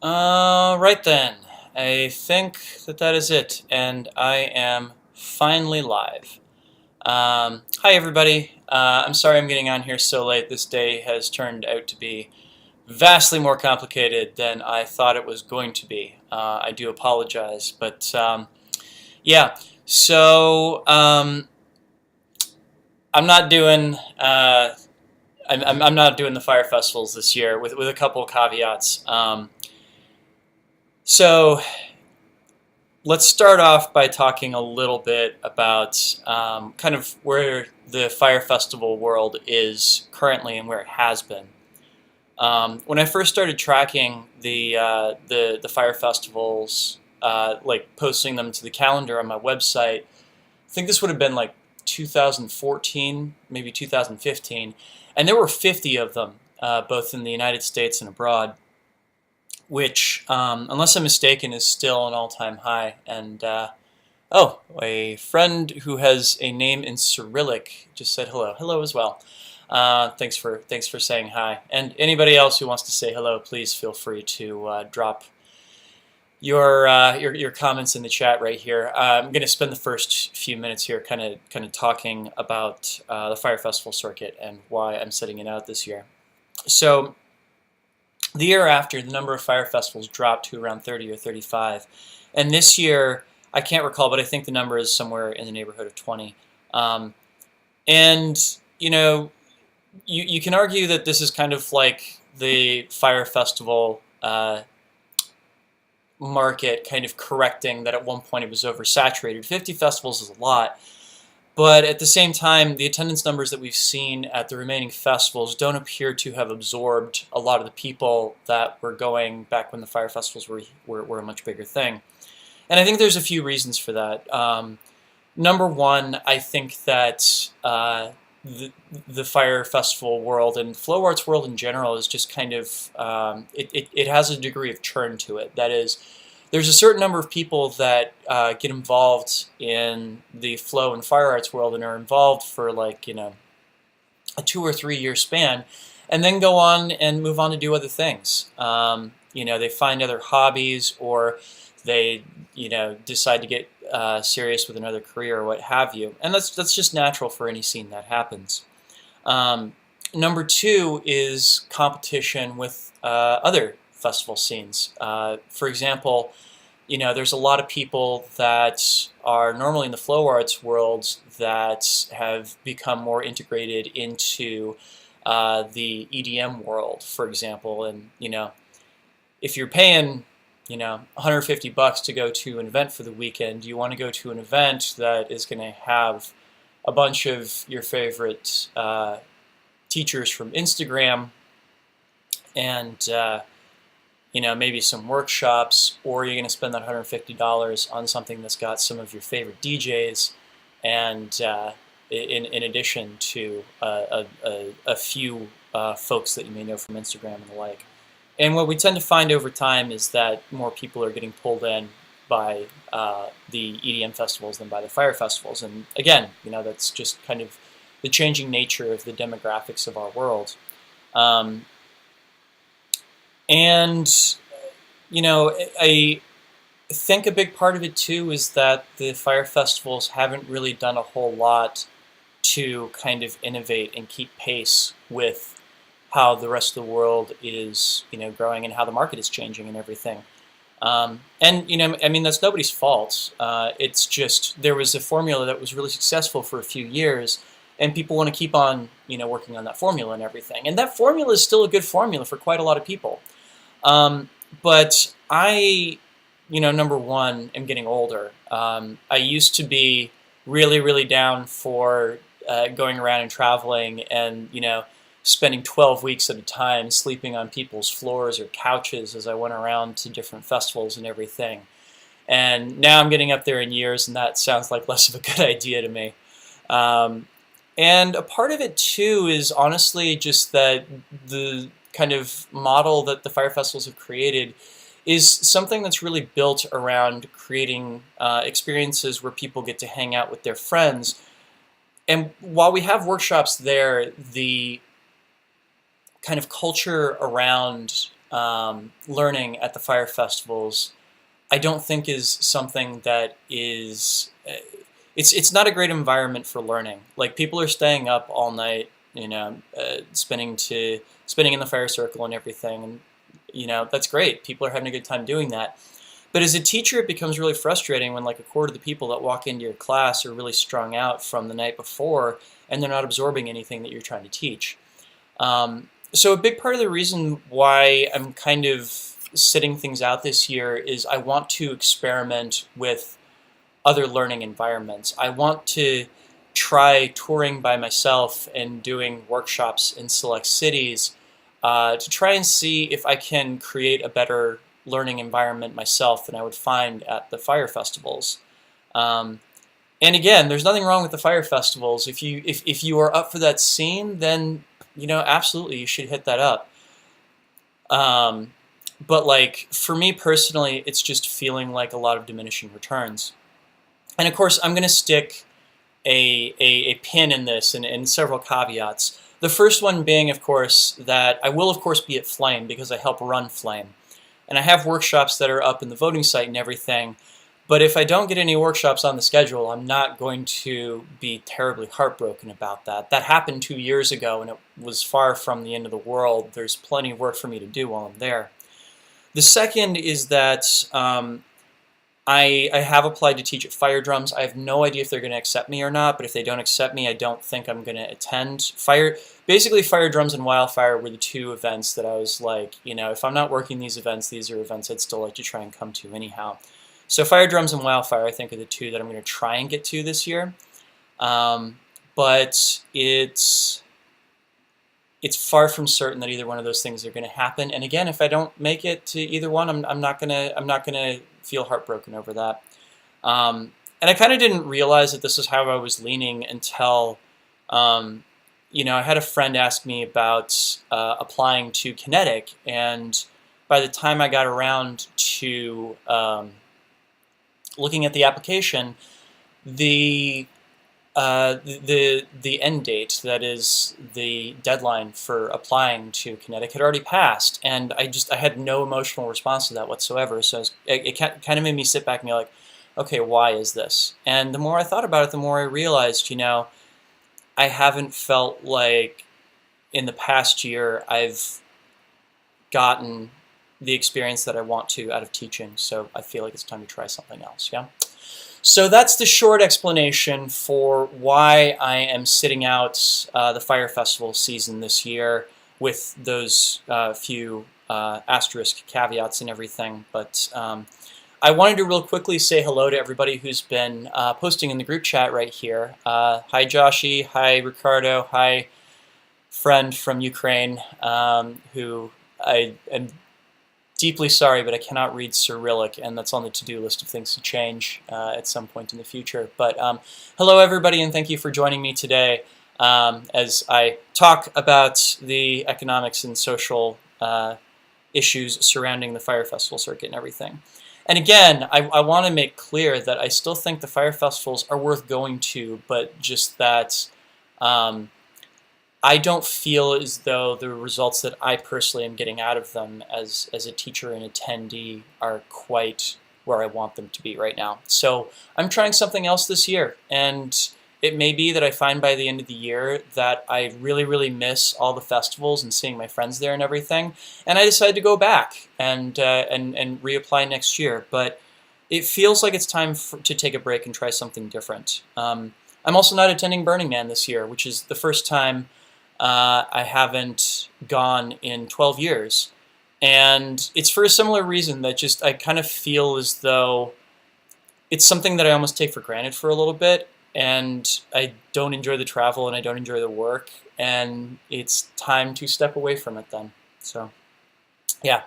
Right then. I think that is it, and I am finally live. Hi, everybody. I'm sorry I'm getting on here so late. This day has turned out to be vastly more complicated than I thought it was going to be. I do apologize, but yeah. So I'm not doing. I'm not doing the fire festivals this year with a couple of caveats. So let's start off by talking a little bit about kind of where the Fire Festival world is currently and where it has been. When I first started tracking the Fire Festivals, like posting them to the calendar on my website, I think this would have been like 2014, maybe 2015, and there were 50 of them, both in the United States and abroad, which, unless I'm mistaken, is still an all-time high. And oh, a friend who has a name in Cyrillic just said hello. Hello as well. Thanks for saying hi. And anybody else who wants to say hello, please feel free to drop your comments in the chat right here. I'm going to spend the first few minutes here kind of talking about the Fire Festival circuit and why I'm setting it out this year. So the year after, the number of fire festivals dropped to around 30 or 35. And this year, I can't recall, but I think the number is somewhere in the neighborhood of 20. And, you can argue that this is kind of like the fire festival market kind of correcting that at one point it was oversaturated. 50 festivals is a lot. But at the same time, the attendance numbers that we've seen at the remaining festivals don't appear to have absorbed a lot of the people that were going back when the fire festivals were a much bigger thing. And I think there's a few reasons for that. Number one, I think that the fire festival world and flow arts world in general is just kind of, it has a degree of churn to it. That is, there's a certain number of people that get involved in the flow and fire arts world and are involved for like, a 2 or 3 year span and then go on and move on to do other things. They find other hobbies or they, decide to get serious with another career or what have you. And that's just natural for any scene that happens. Number two is competition with other festival scenes. For example, there's a lot of people that are normally in the flow arts world that have become more integrated into the EDM world, for example. And, if you're paying, $150 to go to an event for the weekend, you want to go to an event that is going to have a bunch of your favorite teachers from Instagram and maybe some workshops, or you're going to spend that $150 on something that's got some of your favorite DJs, and in addition to a few folks that you may know from Instagram and the like. And what we tend to find over time is that more people are getting pulled in by the EDM festivals than by the fire festivals. And again, that's just kind of the changing nature of the demographics of our world. I think a big part of it too is that the fire festivals haven't really done a whole lot to kind of innovate and keep pace with how the rest of the world is, growing and how the market is changing and everything. That's nobody's fault. It's just there was a formula that was really successful for a few years, and people want to keep on, working on that formula and everything. And that formula is still a good formula for quite a lot of people. But I, number one, am getting older. I used to be really, really down for going around and traveling and, spending 12 weeks at a time sleeping on people's floors or couches as I went around to different festivals and everything. And now I'm getting up there in years, and that sounds like less of a good idea to me. And a part of it, too, is honestly just that the kind of model that the fire festivals have created is something that's really built around creating experiences where people get to hang out with their friends. And while we have workshops there, the kind of culture around learning at the fire festivals, I don't think is something that is. It's not a great environment for learning. Like, people are staying up all night, spinning in the fire circle and everything, and that's great. People are having a good time doing that. But as a teacher, it becomes really frustrating when like a quarter of the people that walk into your class are really strung out from the night before, and they're not absorbing anything that you're trying to teach. So a big part of the reason why I'm kind of sitting things out this year is I want to experiment with other learning environments. I want to try touring by myself and doing workshops in select cities to try and see if I can create a better learning environment myself than I would find at the fire festivals. And again, there's nothing wrong with the fire festivals. If you are up for that scene, then absolutely you should hit that up. But like, for me personally, it's just feeling like a lot of diminishing returns. And of course, I'm going to stick a pin in this and several caveats. The first one being, of course, that I will, of course, be at Flame because I help run Flame. And I have workshops that are up in the voting site and everything. But if I don't get any workshops on the schedule, I'm not going to be terribly heartbroken about that. That happened 2 years ago, and it was far from the end of the world. There's plenty of work for me to do while I'm there. The second is that I have applied to teach at Fire Drums. I have no idea if they're going to accept me or not, but if they don't accept me, I don't think I'm going to attend. Basically, Fire Drums and Wildfire were the two events that I was like, if I'm not working these events are events I'd still like to try and come to anyhow. So Fire Drums and Wildfire, I think, are the two that I'm going to try and get to this year. But it's far from certain that either one of those things are going to happen. And again, if I don't make it to either one, I'm not gonna feel heartbroken over that. And I kind of didn't realize that this is how I was leaning until, I had a friend ask me about applying to Kinetic, and by the time I got around to looking at the application, the end date, that is the deadline for applying to Kinetic, had already passed, and I had no emotional response to that whatsoever. So it kind of made me sit back and be like, okay, why is this? And the more I thought about it, the more I realized, I haven't felt like in the past year I've gotten the experience that I want to out of teaching. So I feel like it's time to try something else. Yeah. So that's the short explanation for why I am sitting out the Fire Festival season this year, with those few asterisk caveats and everything. But I wanted to real quickly say hello to everybody who's been posting in the group chat right here. Hi Joshi, hi Ricardo, hi friend from Ukraine, who I am deeply sorry, but I cannot read Cyrillic, and that's on the to-do list of things to change at some point in the future. But hello, everybody, and thank you for joining me today as I talk about the economics and social issues surrounding the Fire Festival circuit and everything. And again, I want to make clear that I still think the Fire Festivals are worth going to, but just that I don't feel as though the results that I personally am getting out of them as a teacher and attendee are quite where I want them to be right now. So I'm trying something else this year, and it may be that I find by the end of the year that I really, really miss all the festivals and seeing my friends there and everything, and I decide to go back and reapply next year. But it feels like it's time to take a break and try something different. I'm also not attending Burning Man this year, which is the first time I haven't gone in 12 years. And it's for a similar reason, that just I kind of feel as though it's something that I almost take for granted for a little bit, and I don't enjoy the travel and I don't enjoy the work, and it's time to step away from it then. So, yeah.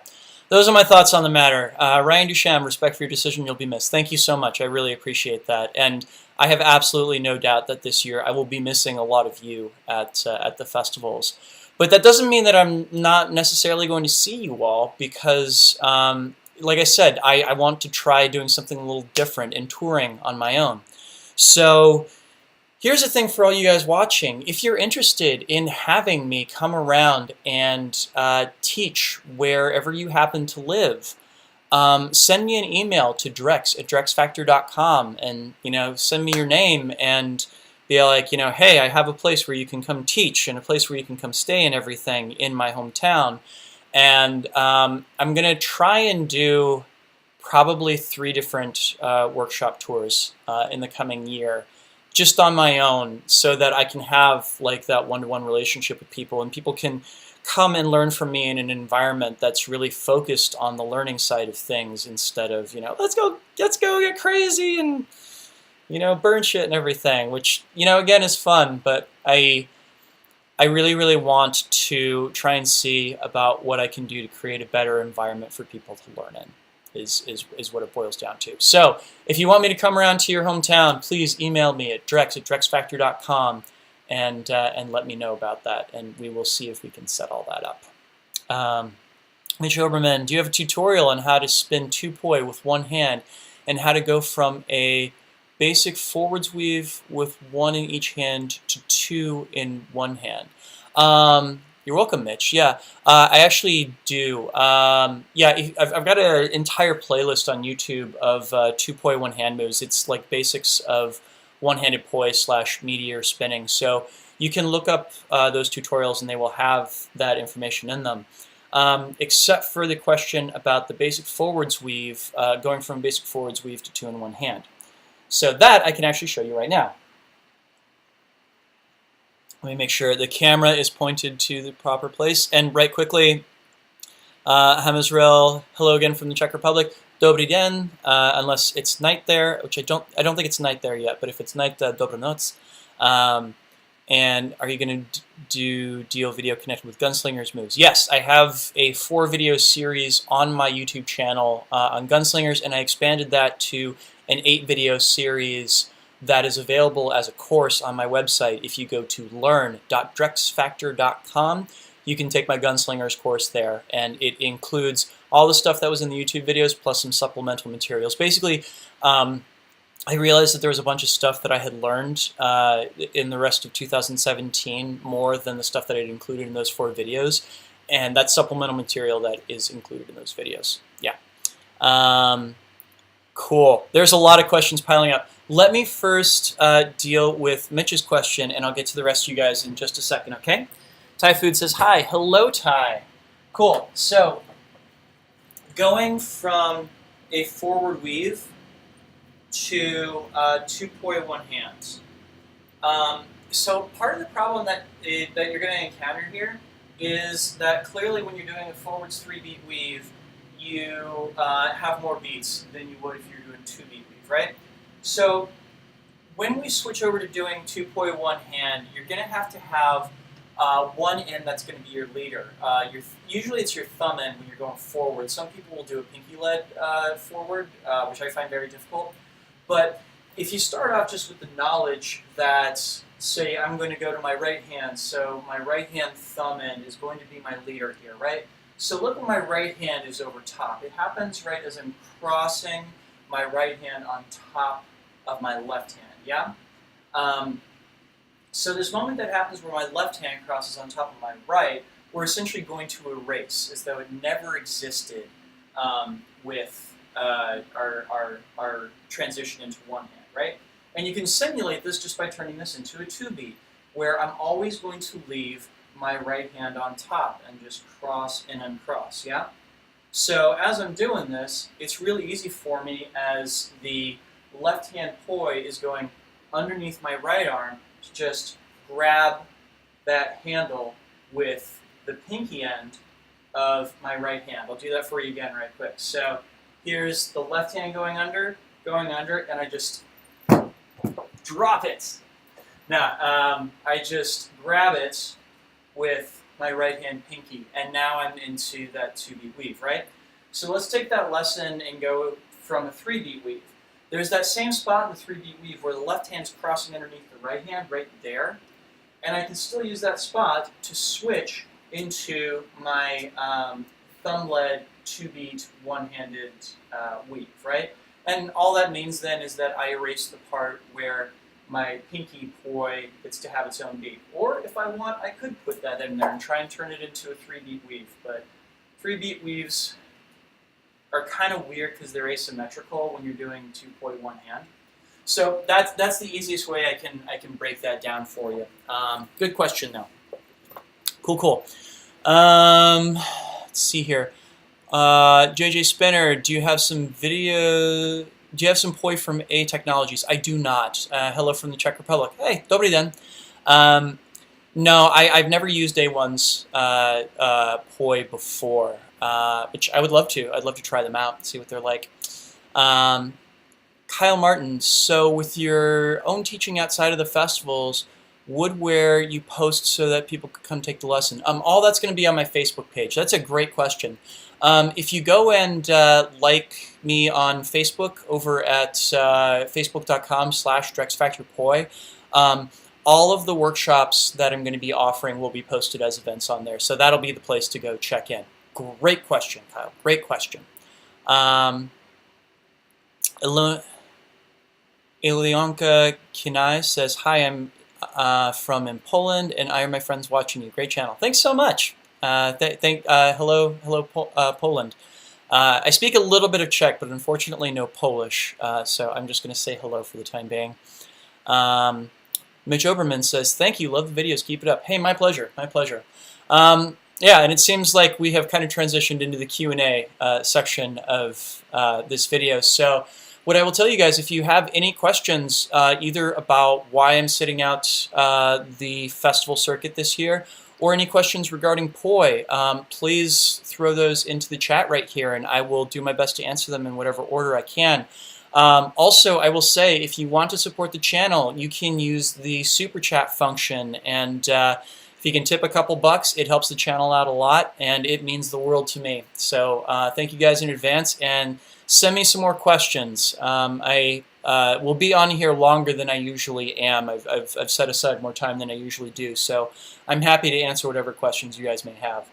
Those are my thoughts on the matter. Ryan Dusham, respect for your decision, you'll be missed. Thank you so much. I really appreciate that. And I have absolutely no doubt that this year I will be missing a lot of you at the festivals. But that doesn't mean that I'm not necessarily going to see you all, because, like I said, I want to try doing something a little different and touring on my own. So Here's the thing for all you guys watching. If you're interested in having me come around and teach wherever you happen to live, send me an email to drex@drexfactor.com and, send me your name and be like, hey, I have a place where you can come teach and a place where you can come stay and everything in my hometown. And I'm going to try and do probably 3 different workshop tours in the coming year, just on my own, so that I can have like that one-to-one relationship with people, and people can come and learn from me in an environment that's really focused on the learning side of things, instead of, let's go get crazy and, burn shit and everything, which, again, is fun, but I really, really want to try and see about what I can do to create a better environment for people to learn in, is what it boils down to. So if you want me to come around to your hometown, please email me at drex@drexfactor.com and let me know about that, and we will see if we can set all that up. Mitch Oberman, do you have a tutorial on how to spin 2-poi with one hand and how to go from a basic forwards weave with 1 in each hand to 2 in one hand? You're welcome, Mitch. Yeah, I actually do. Yeah, I've got an entire playlist on YouTube of 2-poi one-hand moves. It's like basics of one-handed poi / meteor spinning. So you can look up those tutorials and they will have that information in them. Except for the question about the basic forwards weave, going from basic forwards weave to 2 in one hand. So that I can actually show you right now. Let me make sure the camera is pointed to the proper place. And right quickly, Hamazrel, hello again from the Czech Republic. Dobrý den, unless it's night there, which I don't think it's night there yet, but if it's night, dobrá noc. And are you going to do deal video connected with Gunslingers moves? Yes, I have a 4-video series on my YouTube channel on Gunslingers, and I expanded that to an 8-video series that is available as a course on my website. If you go to learn.drexfactor.com, you can take my Gunslingers course there, and it includes all the stuff that was in the YouTube videos plus some supplemental materials. Basically, I realized that there was a bunch of stuff that I had learned in the rest of 2017, more than the stuff that I'd included in those 4 videos, and that's supplemental material that is included in those videos. Yeah. Cool. There's a lot of questions piling up. Let me first deal with Mitch's question, and I'll get to the rest of you guys in just a second, okay? Thai Food says, hi. Hello, Thai. Cool. So, going from a forward weave to 2-poi one hand. So part of the problem that you're going to encounter here is that clearly when you're doing a forwards 3-beat weave, you have more beats than you would if you're doing 2-beat weave, right? So when we switch over to doing 2-poi one hand, you're going to have one end that's going to be your leader. Usually it's your thumb end when you're going forward. Some people will do a pinky-led forward, which I find very difficult. But if you start off just with the knowledge that, say, I'm going to go to my right hand, so my right hand thumb end is going to be my leader here, right? So look at my right hand is over top. It happens right as I'm crossing my right hand on top of my left hand, yeah? So this moment that happens where my left hand crosses on top of my right, we're essentially going to erase, as though it never existed with our transition into one hand, right? And you can simulate this just by turning this into a 2-beat, where I'm always going to leave my right hand on top and just cross and uncross, yeah? So as I'm doing this, it's really easy for me as the left hand poi is going underneath my right arm to just grab that handle with the pinky end of my right hand. I'll do that for you again right quick. So here's the left hand going under, and I just drop it. Now, I just grab it with my right hand pinky, and now I'm into that 2-beat weave, right? So let's take that lesson and go from a 3-beat weave. There's that same spot in the 3-beat weave where the left hand is crossing underneath the right hand, right there, and I can still use that spot to switch into my thumb-led 2-beat one-handed weave, right? And all that means then is that I erase the part where my pinky poi gets to have its own beat. Or if I want, I could put that in there and try and turn it into a 3-beat weave. But 3-beat weaves are kind of weird because they're asymmetrical when you're doing 2 poi one hand. So that's the easiest way I can break that down for you. Good question though. Cool. Let's see here. JJ Spinner, do you have some video? Do you have some poi from A Technologies? I do not. Hello from the Czech Republic. Hey, dobrý den. No, I've never used A1's poi before, which I would love to. I'd love to try them out and see what they're like. Kyle Martin, so with your own teaching outside of the festivals, woodware you post so that people could come take the lesson? All that's going to be on my Facebook page. That's a great question. If you go and like me on Facebook over at facebook.com/DrexFactorPoi, all of the workshops that I'm going to be offering will be posted as events on there. So that'll be the place to go check in. Great question, Kyle. Great question. Ilionka Kinai says, hi, I'm from in Poland, and I are my friends watching you. Great channel. Thanks so much. Hello, Poland. I speak a little bit of Czech, but unfortunately no Polish, so I'm just going to say hello for the time being. Mitch Oberman says, thank you, love the videos, keep it up. Hey, my pleasure, my pleasure. Yeah, and it seems like we have kind of transitioned into the Q&A section of this video. So what I will tell you guys, if you have any questions either about why I'm sitting out the festival circuit this year, or any questions regarding poi, please throw those into the chat right here, and I will do my best to answer them in whatever order I can. Also, I will say, if you want to support the channel, you can use the super chat function, and if you can tip a couple bucks, it helps the channel out a lot, and it means the world to me. So thank you guys in advance, and send me some more questions. I will be on here longer than I usually am. I've set aside more time than I usually do, so I'm happy to answer whatever questions you guys may have.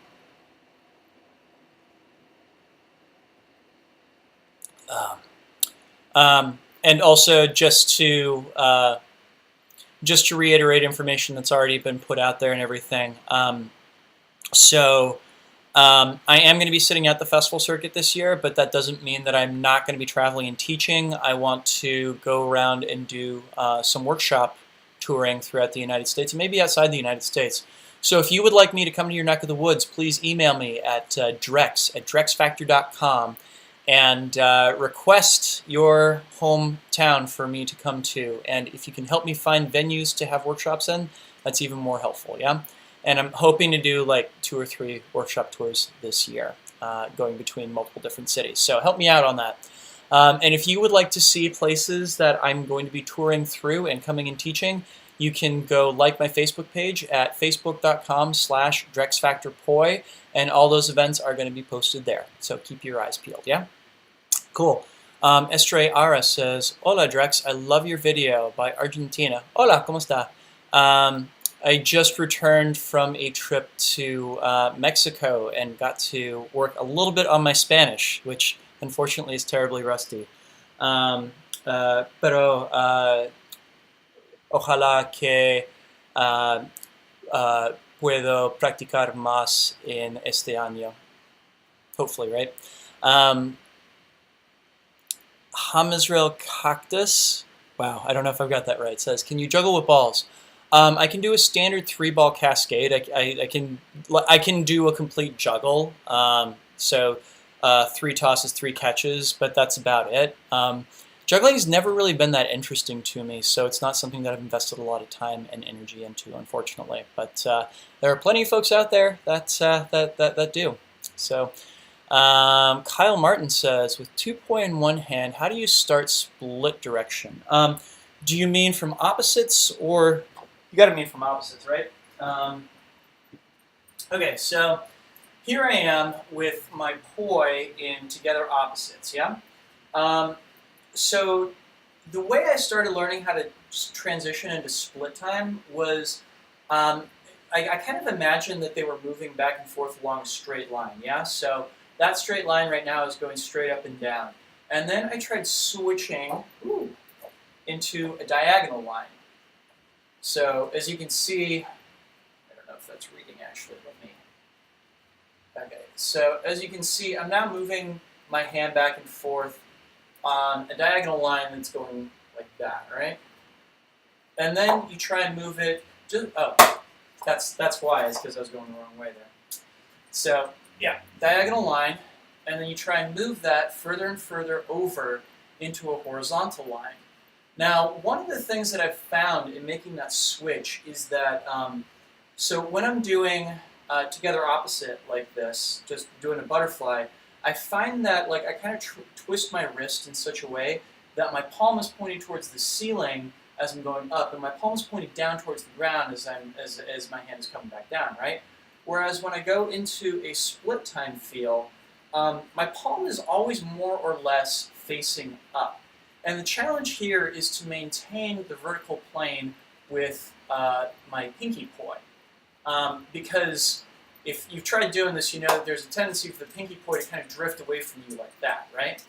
And also, just to reiterate information that's already been put out there and everything. I am going to be sitting at the festival circuit this year, but that doesn't mean that I'm not going to be traveling and teaching. I want to go around and do some workshop touring throughout the United States, and maybe outside the United States. So if you would like me to come to your neck of the woods, please email me at drex@drexfactor.com and request your hometown for me to come to. And if you can help me find venues to have workshops in, that's even more helpful, yeah? And I'm hoping to do like 2 or 3 workshop tours this year, going between multiple different cities. So help me out on that. And if you would like to see places that I'm going to be touring through and coming and teaching, you can go like my Facebook page at facebook.com/DrexFactorPoi, and all those events are going to be posted there. So keep your eyes peeled, yeah? Cool. Estrella Ara says, hola Drex, I love your video by Argentina. Hola, ¿cómo está? I just returned from a trip to Mexico and got to work a little bit on my Spanish, which unfortunately is terribly rusty. Pero ojalá que puedo practicar más en este año. Hopefully, right? Hamizrael Cactus, wow, I don't know if I've got that right, says, can you juggle with balls? I can do a standard 3-ball cascade. I can do a complete juggle, so 3 tosses, 3 catches, but that's about it. Juggling has never really been that interesting to me, so it's not something that I've invested a lot of time and energy into, unfortunately. But there are plenty of folks out there that do. So Kyle Martin says, with 2 poi in one hand, how do you start split direction? Do you mean from opposites, or you got to mean from opposites, right? Okay, so here I am with my poi in together opposites, yeah? So the way I started learning how to transition into split time was I kind of imagined that they were moving back and forth along a straight line, yeah? So that straight line right now is going straight up and down. And then I tried switching into a diagonal line. So as you can see, I don't know if that's reading actually, let me. Okay, so as you can see, I'm now moving my hand back and forth on a diagonal line that's going like that, right? And then you try and move it, that's why, it's because I was going the wrong way there. So yeah, diagonal line, and then you try and move that further and further over into a horizontal line. Now, one of the things that I've found in making that switch is that, so when I'm doing together opposite like this, just doing a butterfly, I find that like I kind of twist my wrist in such a way that my palm is pointing towards the ceiling as I'm going up, and my palm is pointing down towards the ground as my hand is coming back down, right? Whereas when I go into a split time feel, my palm is always more or less facing up. And the challenge here is to maintain the vertical plane with my pinky poi. Because if you've tried doing this, you know that there's a tendency for the pinky poi to kind of drift away from you like that, right?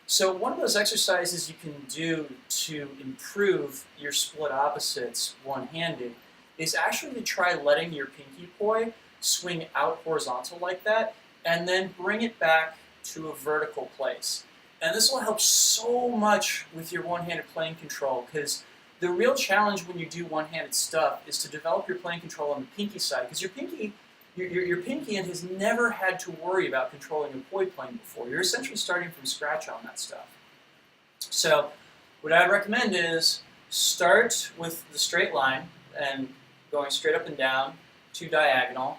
So one of those exercises you can do to improve your split opposites one-handed is actually to try letting your pinky poi swing out horizontal like that, and then bring it back to a vertical place. And this will help so much with your one-handed playing control, because the real challenge when you do one-handed stuff is to develop your playing control on the pinky side, because your pinky end has never had to worry about controlling a poi plane before. You're essentially starting from scratch on that stuff. So what I'd recommend is start with the straight line and going straight up and down to diagonal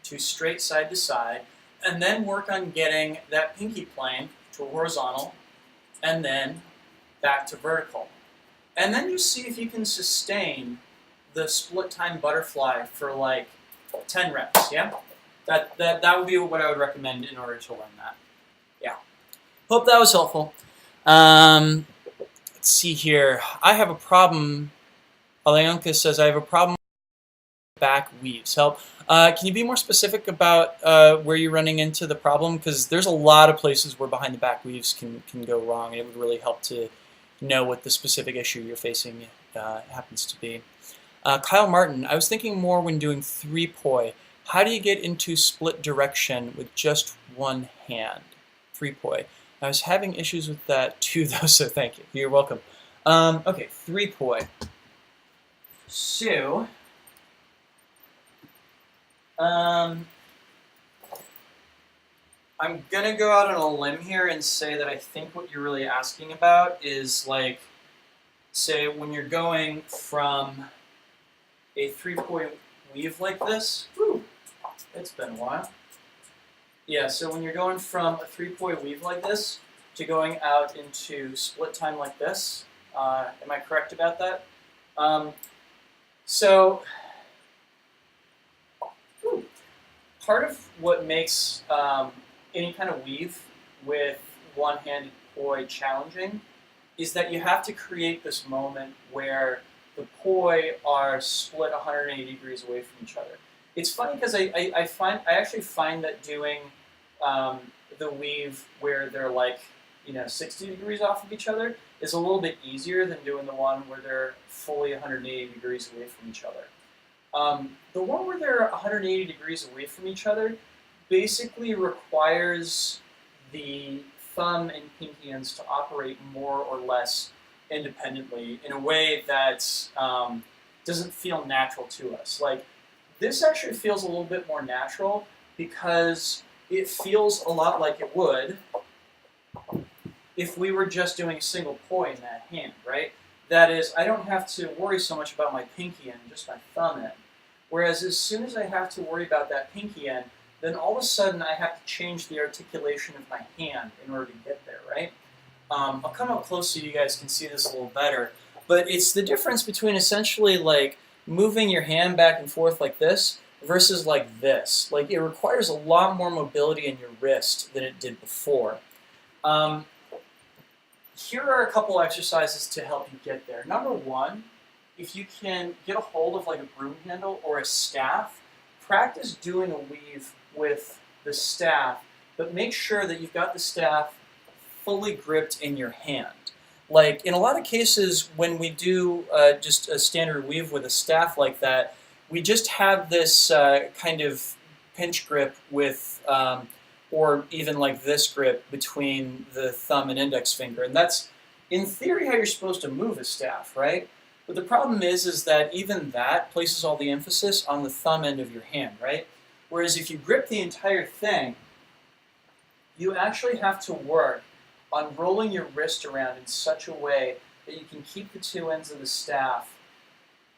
to straight side to side, and then work on getting that pinky plane to a horizontal and then back to vertical. And then you see if you can sustain the split time butterfly for like 10 reps, yeah? That would be what I would recommend in order to learn that. Yeah. Hope that was helpful. Let's see here. I have a problem. Alayonka says, I have a problem with back weaves. Help. Can you be more specific about where you're running into the problem? Because there's a lot of places where behind the back weaves can go wrong, and it would really help to know what the specific issue you're facing happens to be. Kyle Martin, I was thinking more when doing 3-poi. How do you get into split direction with just one hand? 3-poi. I was having issues with that too, though, so thank you. You're welcome. Okay, 3-poi. So, I'm going to go out on a limb here and say that I think what you're really asking about is, like, say when you're going from a 3-poi weave like this. Whew, it's been a while. Yeah, so when you're going from a 3-poi weave like this to going out into split time like this, am I correct about that? Part of what makes any kind of weave with one-handed poi challenging is that you have to create this moment where the poi are split 180 degrees away from each other. It's funny because I actually find that doing the weave where they're like 60 degrees off of each other is a little bit easier than doing the one where they're fully 180 degrees away from each other. The one where they're 180 degrees away from each other basically requires the thumb and pinky ends to operate more or less independently in a way that doesn't feel natural to us. Like, this actually feels a little bit more natural because it feels a lot like it would if we were just doing a single poi in that hand, right? That is, I don't have to worry so much about my pinky end, just my thumb end. Whereas as soon as I have to worry about that pinky end, then all of a sudden I have to change the articulation of my hand in order to get there, right? I'll come up close so you guys can see this a little better. But it's the difference between essentially like moving your hand back and forth like this versus like this. Like, it requires a lot more mobility in your wrist than it did before. Here are a couple exercises to help you get there. Number one, if you can get a hold of like a broom handle or a staff, practice doing a weave with the staff, but make sure that you've got the staff fully gripped in your hand. Like in a lot of cases, when we do just a standard weave with a staff like that, we just have this kind of pinch grip with, or even like this grip between the thumb and index finger, and that's in theory how you're supposed to move a staff, right? But the problem is that even that places all the emphasis on the thumb end of your hand, right? Whereas if you grip the entire thing, you actually have to work on rolling your wrist around in such a way that you can keep the two ends of the staff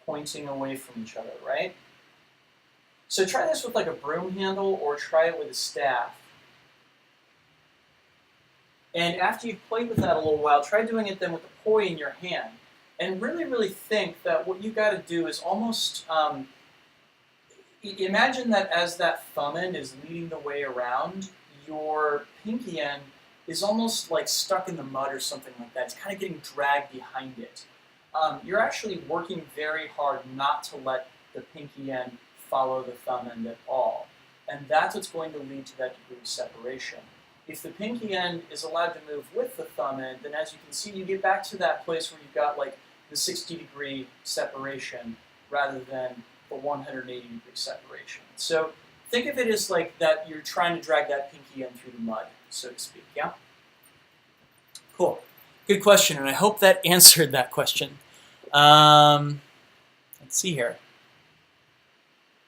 pointing away from each other, right? So try this with like a broom handle or try it with a staff. And after you've played with that a little while, try doing it then with the poi in your hand. And really, really think that what you got to do is almost imagine that as that thumb end is leading the way around, your pinky end is almost like stuck in the mud or something like that. It's kind of getting dragged behind it. You're actually working very hard not to let the pinky end follow the thumb end at all. And that's what's going to lead to that degree of separation. If the pinky end is allowed to move with the thumb end, then as you can see, you get back to that place where you've got like the 60-degree separation rather than the 180-degree separation. So think of it as like that you're trying to drag that pinky end through the mud, so to speak, yeah? Cool. Good question, and I hope that answered that question. Let's see here.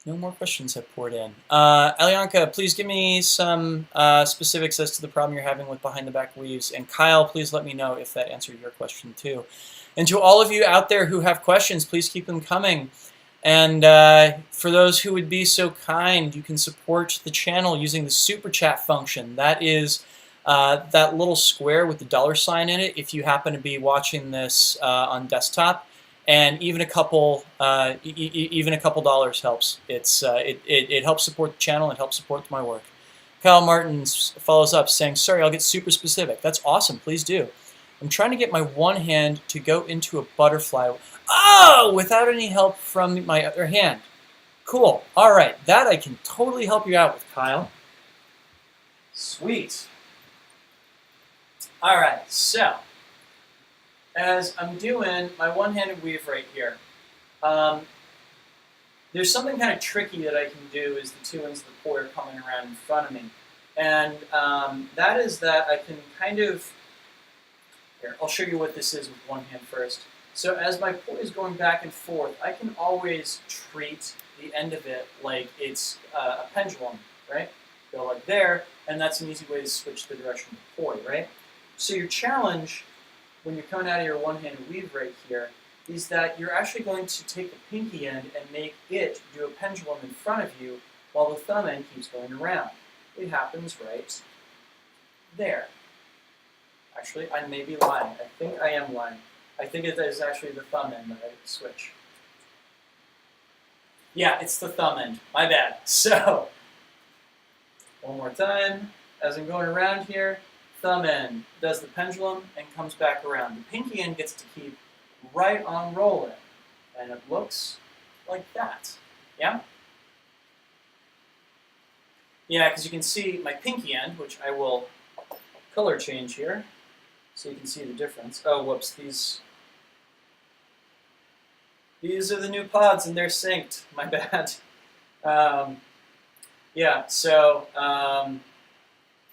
No more questions have poured in. Alyanka, please give me some specifics as to the problem you're having with behind the back weaves. And Kyle, please let me know if that answered your question too. And to all of you out there who have questions, please keep them coming. And for those who would be so kind, you can support the channel using the Super Chat function. That is that little square with the $sign in it if you happen to be watching this on desktop. And even a couple dollars helps. It helps support the channel. It helps support my work. Kyle Martins follows up saying, "Sorry, I'll get super specific." That's awesome. Please do. I'm trying to get my one hand to go into a butterfly. Oh, without any help from my other hand. Cool. All right, that I can totally help you out with, Kyle. Sweet. All right, so as I'm doing my one-handed weave right here, there's something kind of tricky that I can do as the two ends of the poi are coming around in front of me. And that is that I can kind of, here, I'll show you what this is with one hand first. So as my poi is going back and forth, I can always treat the end of it like it's a pendulum, right? Go like there, and that's an easy way to switch the direction of the poi, right? So your challenge when you're coming out of your one-handed weave right here is that you're actually going to take the pinky end and make it do a pendulum in front of you while the thumb end keeps going around. It happens right there. Actually, I may be lying. I think I am lying. I think it is actually the thumb end that I switch. Yeah, it's the thumb end. My bad. So, one more time. As I'm going around here, thumb end does the pendulum and comes back around. The pinky end gets to keep right on rolling. And it looks like that. Yeah? Yeah, because you can see my pinky end, which I will color change here so you can see the difference. Oh, whoops, these are the new pods and they're synced. My bad. Yeah, so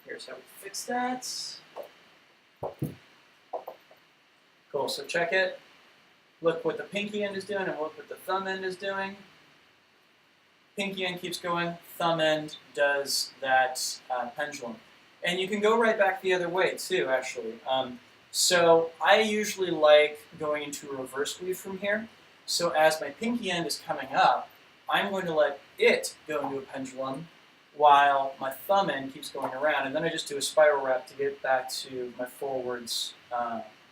here's how we fix that. Cool, so check it. Look what the pinky end is doing and look what the thumb end is doing. Pinky end keeps going, thumb end does that pendulum. And you can go right back the other way too, actually. So I usually like going into a reverse weave from here. So as my pinky end is coming up, I'm going to let it go into a pendulum while my thumb end keeps going around. And then I just do a spiral wrap to get back to my forwards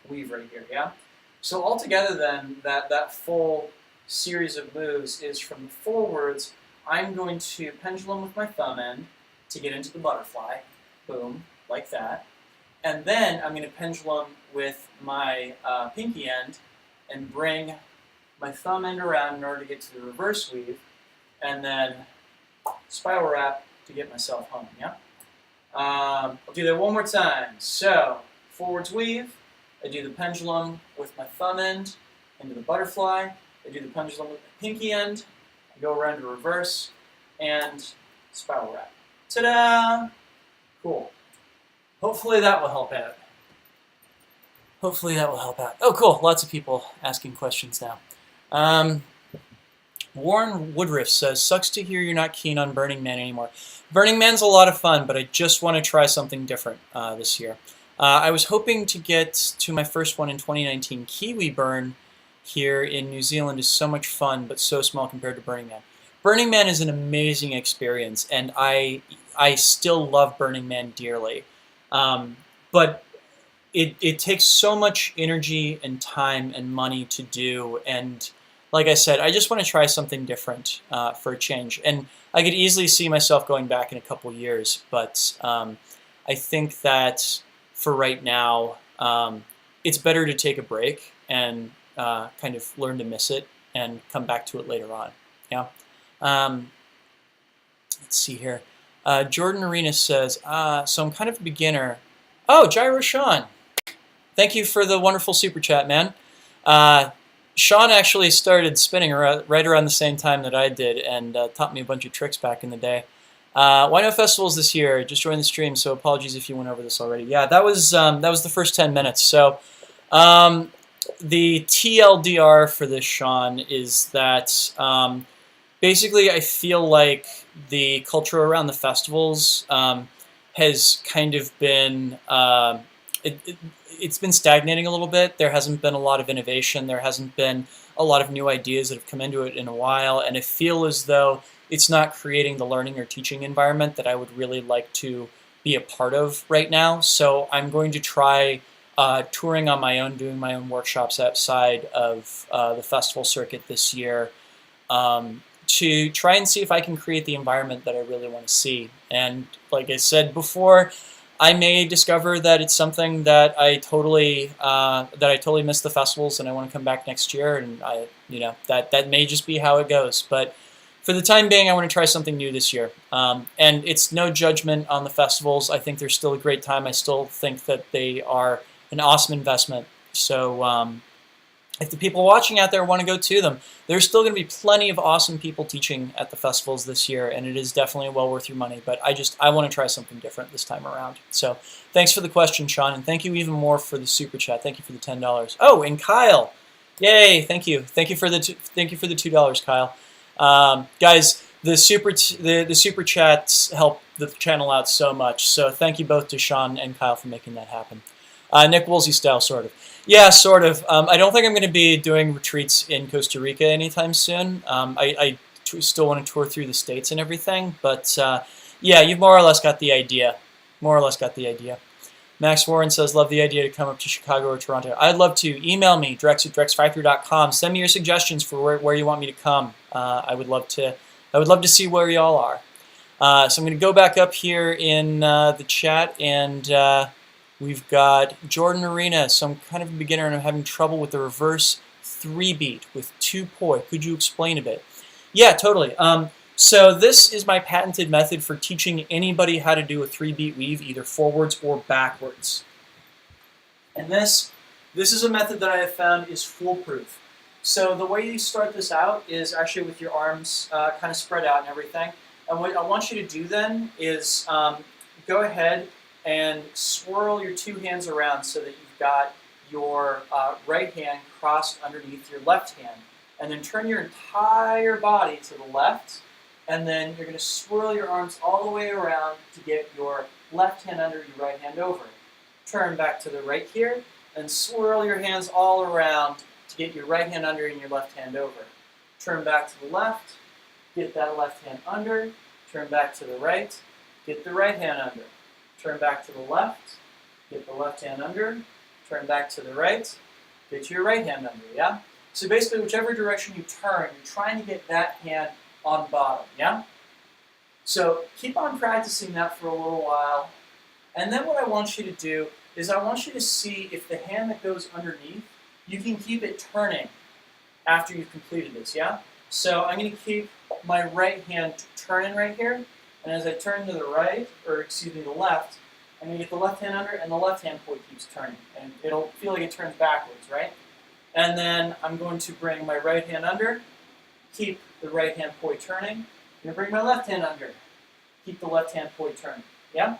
weave right here, yeah? So altogether then, that full series of moves is from the forwards, I'm going to pendulum with my thumb end to get into the butterfly, boom, like that. And then I'm going to pendulum with my pinky end and bring my thumb end around in order to get to the reverse weave, and then spiral wrap to get myself home, yeah? I'll do that one more time. So, forwards weave, I do the pendulum with my thumb end into the butterfly. I do the pendulum with my pinky end. I go around to reverse and spiral wrap. Ta-da! Cool. Hopefully that will help out. Hopefully that will help out. Oh, cool. Lots of people asking questions now. Warren Woodruff says, sucks to hear you're not keen on Burning Man anymore. Burning Man's a lot of fun, but I just want to try something different this year. I was hoping to get to my first one in 2019. Kiwi Burn here in New Zealand is so much fun, but so small compared to Burning Man. Burning Man is an amazing experience, and I still love Burning Man dearly. But it takes so much energy and time and money to do, and like I said, I just want to try something different for a change. And I could easily see myself going back in a couple years, but I think that for right now, it's better to take a break and kind of learn to miss it and come back to it later on. Yeah. Let's see here. Jordan Arenas says, so I'm kind of a beginner. Oh, Gyro Sean. Thank you for the wonderful super chat, man. Sean actually started spinning right around the same time that I did and taught me a bunch of tricks back in the day. Why no festivals this year? Just joined the stream, so apologies if you went over this already. Yeah, that was the first 10 minutes. So the TLDR for this, Sean, is that basically I feel like the culture around the festivals has kind of been it's been stagnating a little bit. There hasn't been a lot of innovation. There hasn't been a lot of new ideas that have come into it in a while, and I feel as though it's not creating the learning or teaching environment that I would really like to be a part of right now. So I'm going to try touring on my own, doing my own workshops outside of the festival circuit this year to try and see if I can create the environment that I really want to see. And like I said before, I may discover that it's something that I totally miss the festivals and I want to come back next year, and that may just be how it goes. But for the time being, I want to try something new this year. And it's no judgment on the festivals. I think they're still a great time. I still think that they are an awesome investment. So if the people watching out there want to go to them, there's still going to be plenty of awesome people teaching at the festivals this year, and it is definitely well worth your money. But I want to try something different this time around. So thanks for the question, Sean, and thank you even more for the super chat. Thank you for the $10. Oh, and Kyle, yay! Thank you for the $2, Kyle. Guys, the super chats help the channel out so much. So thank you both to Sean and Kyle for making that happen. Nick Woolsey style, sort of. Yeah, sort of. I don't think I'm going to be doing retreats in Costa Rica anytime soon. I still want to tour through the States and everything, but yeah, you've more or less got the idea. Max Warren says, love the idea to come up to Chicago or Toronto. I'd love to. Email me, drex@drexfactory.com. Send me your suggestions for where you want me to come. I would love to see where y'all are. So I'm going to go back up here in the chat, and we've got Jordan Arena. So I'm kind of a beginner and I'm having trouble with the reverse 3-beat with 2 poi. Could you explain a bit? Yeah, totally. So this is my patented method for teaching anybody how to do a 3-beat weave, either forwards or backwards. And this is a method that I have found is foolproof. So the way you start this out is actually with your arms kind of spread out and everything. And what I want you to do then is go ahead and swirl your 2 hands around so that you've got your right hand crossed underneath your left hand. And then turn your entire body to the left. And then you're going to swirl your arms all the way around to get your left hand under your right hand over. Turn back to the right here, and swirl your hands all around to get your right hand under and your left hand over. Turn back to the left, get that left hand under. Turn back to the right, get the right hand under. Turn back to the left, get the left hand under. Turn back to the right, get your right hand under, yeah? So basically, whichever direction you turn, you're trying to get that hand on bottom, yeah? So keep on practicing that for a little while. And then what I want you to do is I want you to see if the hand that goes underneath, you can keep it turning after you've completed this, yeah? So I'm going to keep my right hand turning right here. And as I turn to the right, or excuse me, the left, I'm going to get the left hand under, and the left hand poi keeps turning. And it'll feel like it turns backwards, right? And then I'm going to bring my right hand under, keep the right hand poi turning. I'm going to bring my left hand under, keep the left hand poi turning. Yeah?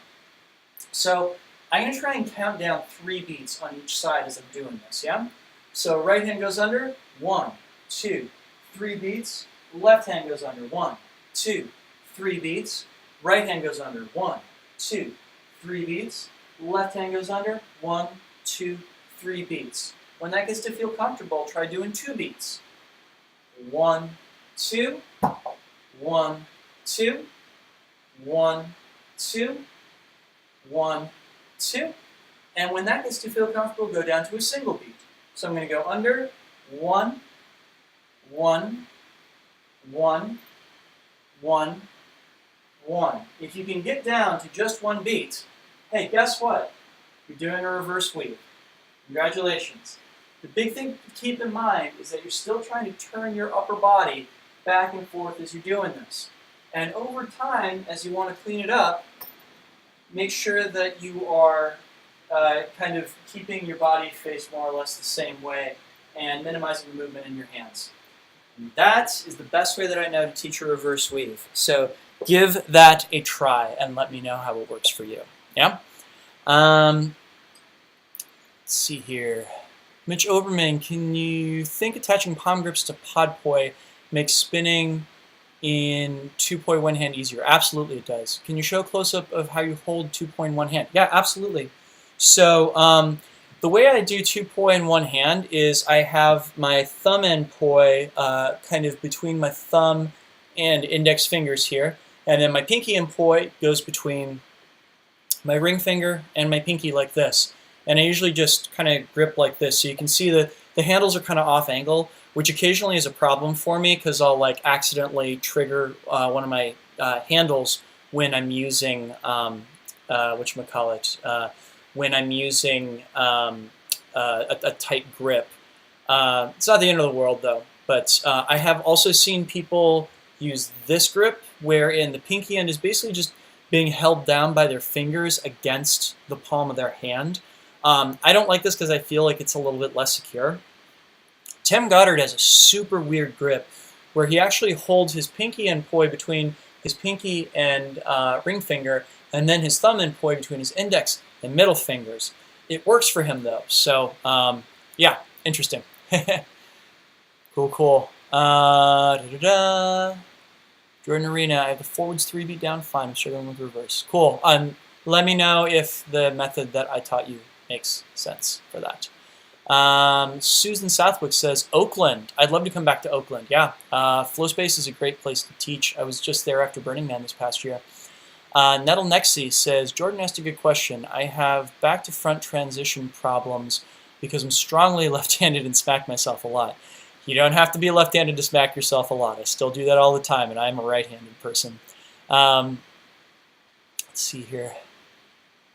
So I'm going to try and count down 3 beats on each side as I'm doing this, yeah? So right hand goes under, 1, 2, 3 beats. Left hand goes under, 1, 2, 3 beats. Right hand goes under, 1, 2, 3 beats. Left hand goes under, 1, 2, 3 beats. When that gets to feel comfortable, try doing 2 beats. 1, 2, 1, 2, 1, 2, 1, 2. And when that gets to feel comfortable, go down to a single beat. So I'm going to go under, 1, 1, 1, 1, 1. If you can get down to just 1 beat, hey, guess what? You're doing a reverse weave. Congratulations. The big thing to keep in mind is that you're still trying to turn your upper body back and forth as you're doing this. And over time, as you want to clean it up, make sure that you are kind of keeping your body faced more or less the same way and minimizing the movement in your hands. And that is the best way that I know to teach a reverse weave. So give that a try and let me know how it works for you. Yeah? Let's see here. Mitch Oberman, can you think attaching palm grips to pod poi makes spinning in 2-poi one hand easier? Absolutely it does. Can you show a close-up of how you hold 2-poi in one hand? Yeah, absolutely. So the way I do 2-poi in one hand is I have my thumb and poi kind of between my thumb and index fingers here, and then my pinky and poi goes between my ring finger and my pinky like this. And I usually just kind of grip like this. So you can see the handles are kind of off angle, which occasionally is a problem for me because I'll like accidentally trigger one of my handles when I'm using when I'm using a tight grip. It's not the end of the world though, but I have also seen people use this grip wherein the pinky end is basically just being held down by their fingers against the palm of their hand. I don't like this because I feel like it's a little bit less secure. Tim Goddard has a super weird grip where he actually holds his pinky and poi between his pinky and ring finger, and then his thumb and poi between his index and middle fingers. It works for him though, so yeah, interesting. Cool, cool. Jordan Arena, I have the forwards 3 beat down, fine, I'm struggling with reverse. Cool, let me know if the method that I taught you makes sense for that. Susan Southwick says, Oakland. I'd love to come back to Oakland. Yeah, FlowSpace is a great place to teach. I was just there after Burning Man this past year. Nettle Nexi says, Jordan asked a good question. I have back to front transition problems because I'm strongly left-handed and smack myself a lot. You don't have to be left-handed to smack yourself a lot. I still do that all the time, and I'm a right-handed person. Let's see here.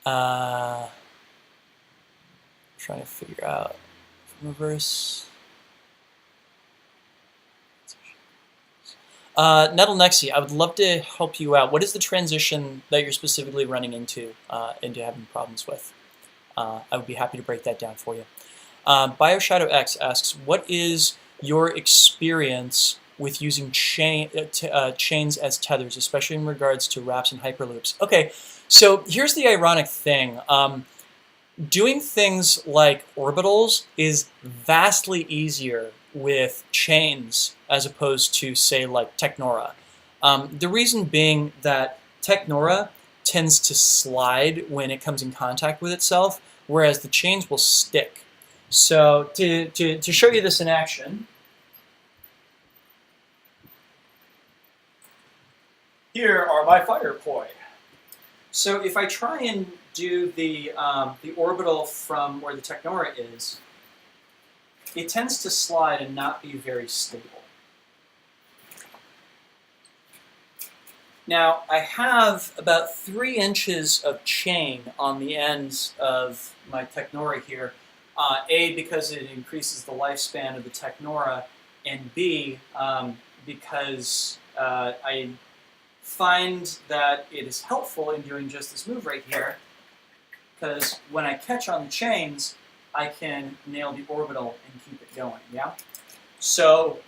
Trying to figure out reverse. Nettle Nexi, I would love to help you out. What is the transition that you're specifically running into having problems with? I would be happy to break that down for you. BioShadow X asks, what is your experience with using chains as tethers, especially in regards to wraps and hyperloops? Okay, so here's the ironic thing. Doing things like orbitals is vastly easier with chains as opposed to, say, like Technora. The reason being that Technora tends to slide when it comes in contact with itself, whereas the chains will stick. So to show you this in action, here are my fire poi. So if I try and do the orbital from where the Technora is, it tends to slide and not be very stable. Now, I have about 3 inches of chain on the ends of my Technora here. A, because it increases the lifespan of the Technora, and B, because I find that it is helpful in doing just this move right here, because when I catch on the chains, I can nail the orbital and keep it going, yeah? So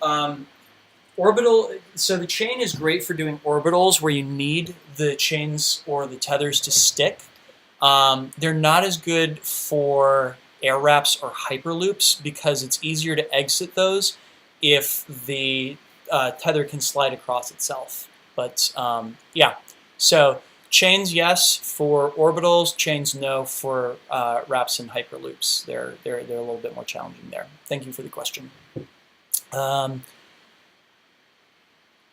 so the chain is great for doing orbitals where you need the chains or the tethers to stick. They're not as good for air wraps or hyperloops because it's easier to exit those if the tether can slide across itself. But yeah, so chains yes for orbitals, chains no for wraps and hyperloops. They're a little bit more challenging there. Thank you for the question.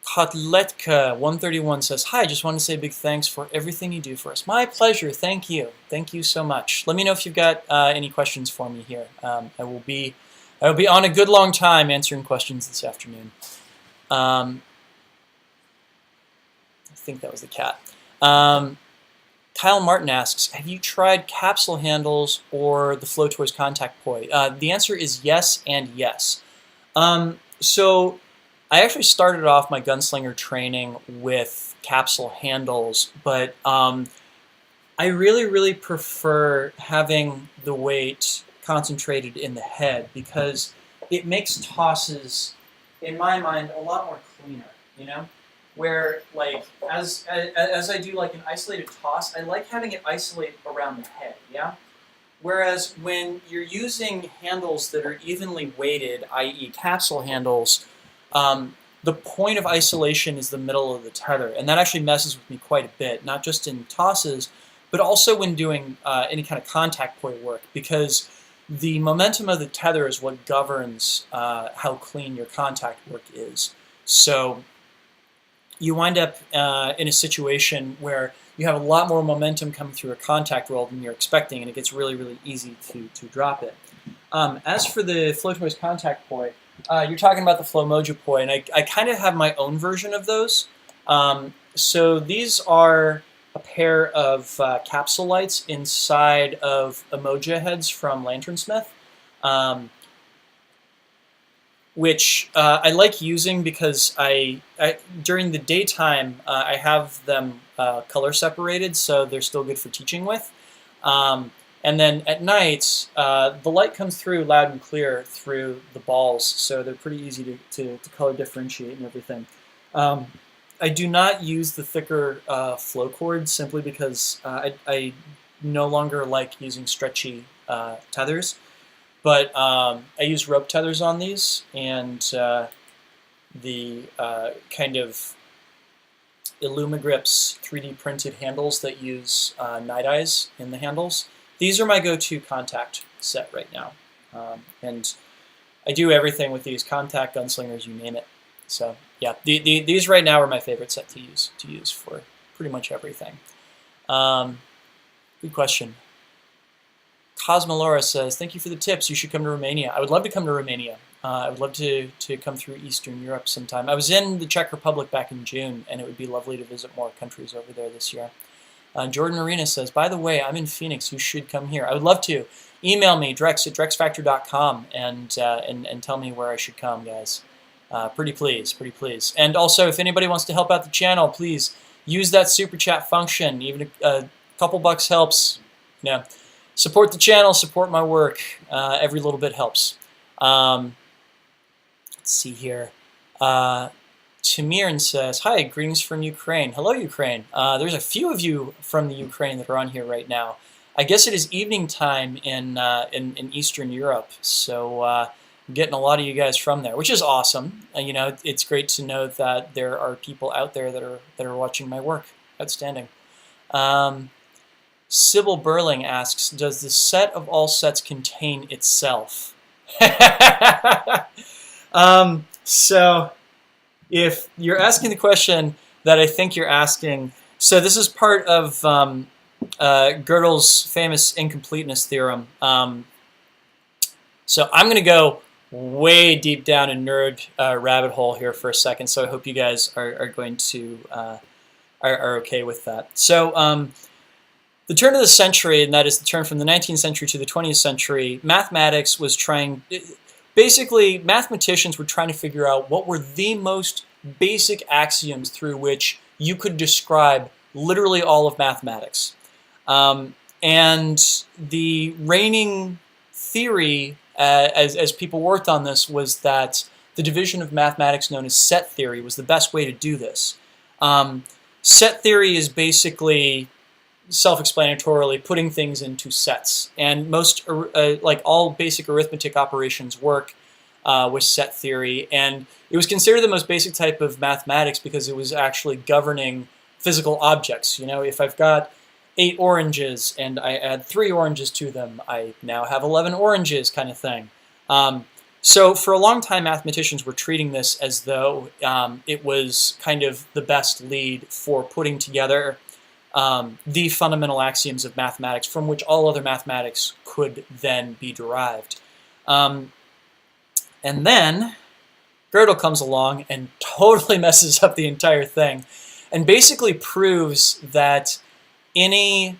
Kotletka131 says, hi, just want to say big thanks for everything you do for us. My pleasure. Thank you. Thank you so much. Let me know if you've got any questions for me here. I will be on a good long time answering questions this afternoon. I think that was the cat. Kyle Martin asks, have you tried capsule handles or the Flotoys contact poi? The answer is yes and yes. So I actually started off my gunslinger training with capsule handles, but I really prefer having the weight concentrated in the head because it makes tosses, in my mind, a lot more cleaner, you know? Where, like, as I do like an isolated toss, I like having it isolate around the head, yeah? Whereas when you're using handles that are evenly weighted, i.e. capsule handles, the point of isolation is the middle of the tether, and that actually messes with me quite a bit, not just in tosses, but also when doing any kind of contact poi work, because the momentum of the tether is what governs how clean your contact work is. So you wind up in a situation where you have a lot more momentum coming through a contact roll than you're expecting, and it gets really easy to drop it. As for the Flotoys contact poi, you're talking about the Flomoja poi, and I kind of have my own version of those. So these are a pair of capsule lights inside of Emoja heads from Lanternsmith, which I like using because during the daytime I have them color separated, so they're still good for teaching with. And then at night, the light comes through loud and clear through the balls, so they're pretty easy to color differentiate and everything. I do not use the thicker flow cord simply because I no longer like using stretchy tethers. But I use rope tethers on these, and the kind of Illumigrips 3D printed handles that use night eyes in the handles. These are my go-to contact set right now. And I do everything with these, contact, gunslingers, you name it. So yeah, these right now are my favorite set to use for pretty much everything. Good question. Cosmolora says, thank you for the tips. You should come to Romania. I would love to come to Romania. I would love to come through Eastern Europe sometime. I was in the Czech Republic back in June, and it would be lovely to visit more countries over there this year. Jordan Arena says, by the way, I'm in Phoenix. You should come here. I would love to. Email me, drex@drexfactor.com, and tell me where I should come, guys. Pretty please. And also, if anybody wants to help out the channel, please use that super chat function. Even a couple bucks helps. You know, support the channel, support my work. Every little bit helps. Let's see here. Timirin says, hi, greetings from Ukraine. Hello, Ukraine. There's a few of you from the Ukraine that are on here right now. I guess it is evening time in Eastern Europe, so I'm getting a lot of you guys from there, which is awesome. You know, it's great to know that there are people out there that are watching my work. Outstanding. Sybil Burling asks, does the set of all sets contain itself? So if you're asking the question that I think you're asking, so this is part of Gödel's famous incompleteness theorem. So I'm going to go way deep down a nerd rabbit hole here for a second, so I hope you guys are going to are okay with that. So the turn of the century, and that is the turn from the 19th century to the 20th century, mathematics was trying, basically mathematicians were trying to figure out what were the most basic axioms through which you could describe literally all of mathematics. And the reigning theory, as people worked on this, was that the division of mathematics known as set theory was the best way to do this. Set theory is basically self-explanatorily putting things into sets, and most like all basic arithmetic operations work with set theory, and it was considered the most basic type of mathematics because it was actually governing physical objects. You know, if I've got 8 oranges and I add 3 oranges to them, I now have 11 oranges, kind of thing. So for a long time, mathematicians were treating this as though it was kind of the best lead for putting together the fundamental axioms of mathematics from which all other mathematics could then be derived. And then Gödel comes along and totally messes up the entire thing and basically proves that any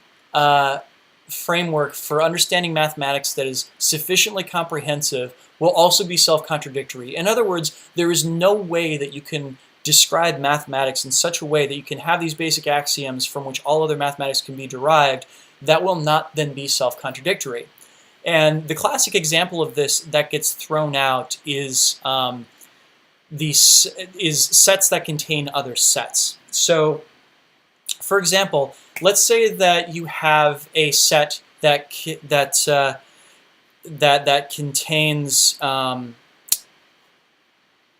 framework for understanding mathematics that is sufficiently comprehensive will also be self-contradictory. In other words, there is no way that you can describe mathematics in such a way that you can have these basic axioms from which all other mathematics can be derived that will not then be self-contradictory. And the classic example of this that gets thrown out is sets that contain other sets. So, for example, let's say that you have a set that contains.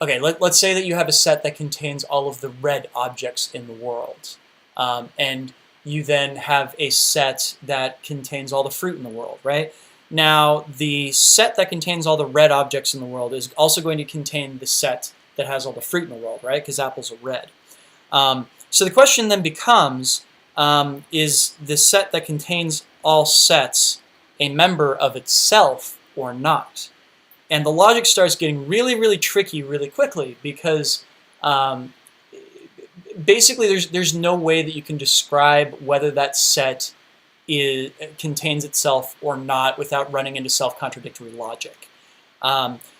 Okay, let's say that you have a set that contains all of the red objects in the world, and you then have a set that contains all the fruit in the world, right? Now, the set that contains all the red objects in the world is also going to contain the set that has all the fruit in the world, right? Because apples are red. So the question then becomes, is the set that contains all sets a member of itself or not? And the logic starts getting really, really tricky really quickly because basically there's no way that you can describe whether that set contains itself or not without running into self-contradictory logic.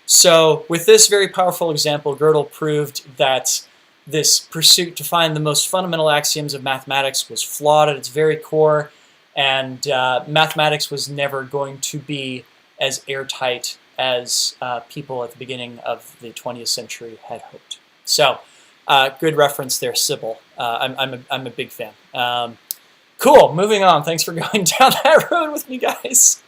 So with this very powerful example, Gödel proved that this pursuit to find the most fundamental axioms of mathematics was flawed at its very core, and mathematics was never going to be as airtight as people at the beginning of the 20th century had hoped. So, good reference there, Sybil. I'm a big fan. Cool, moving on. Thanks for going down that road with me, guys.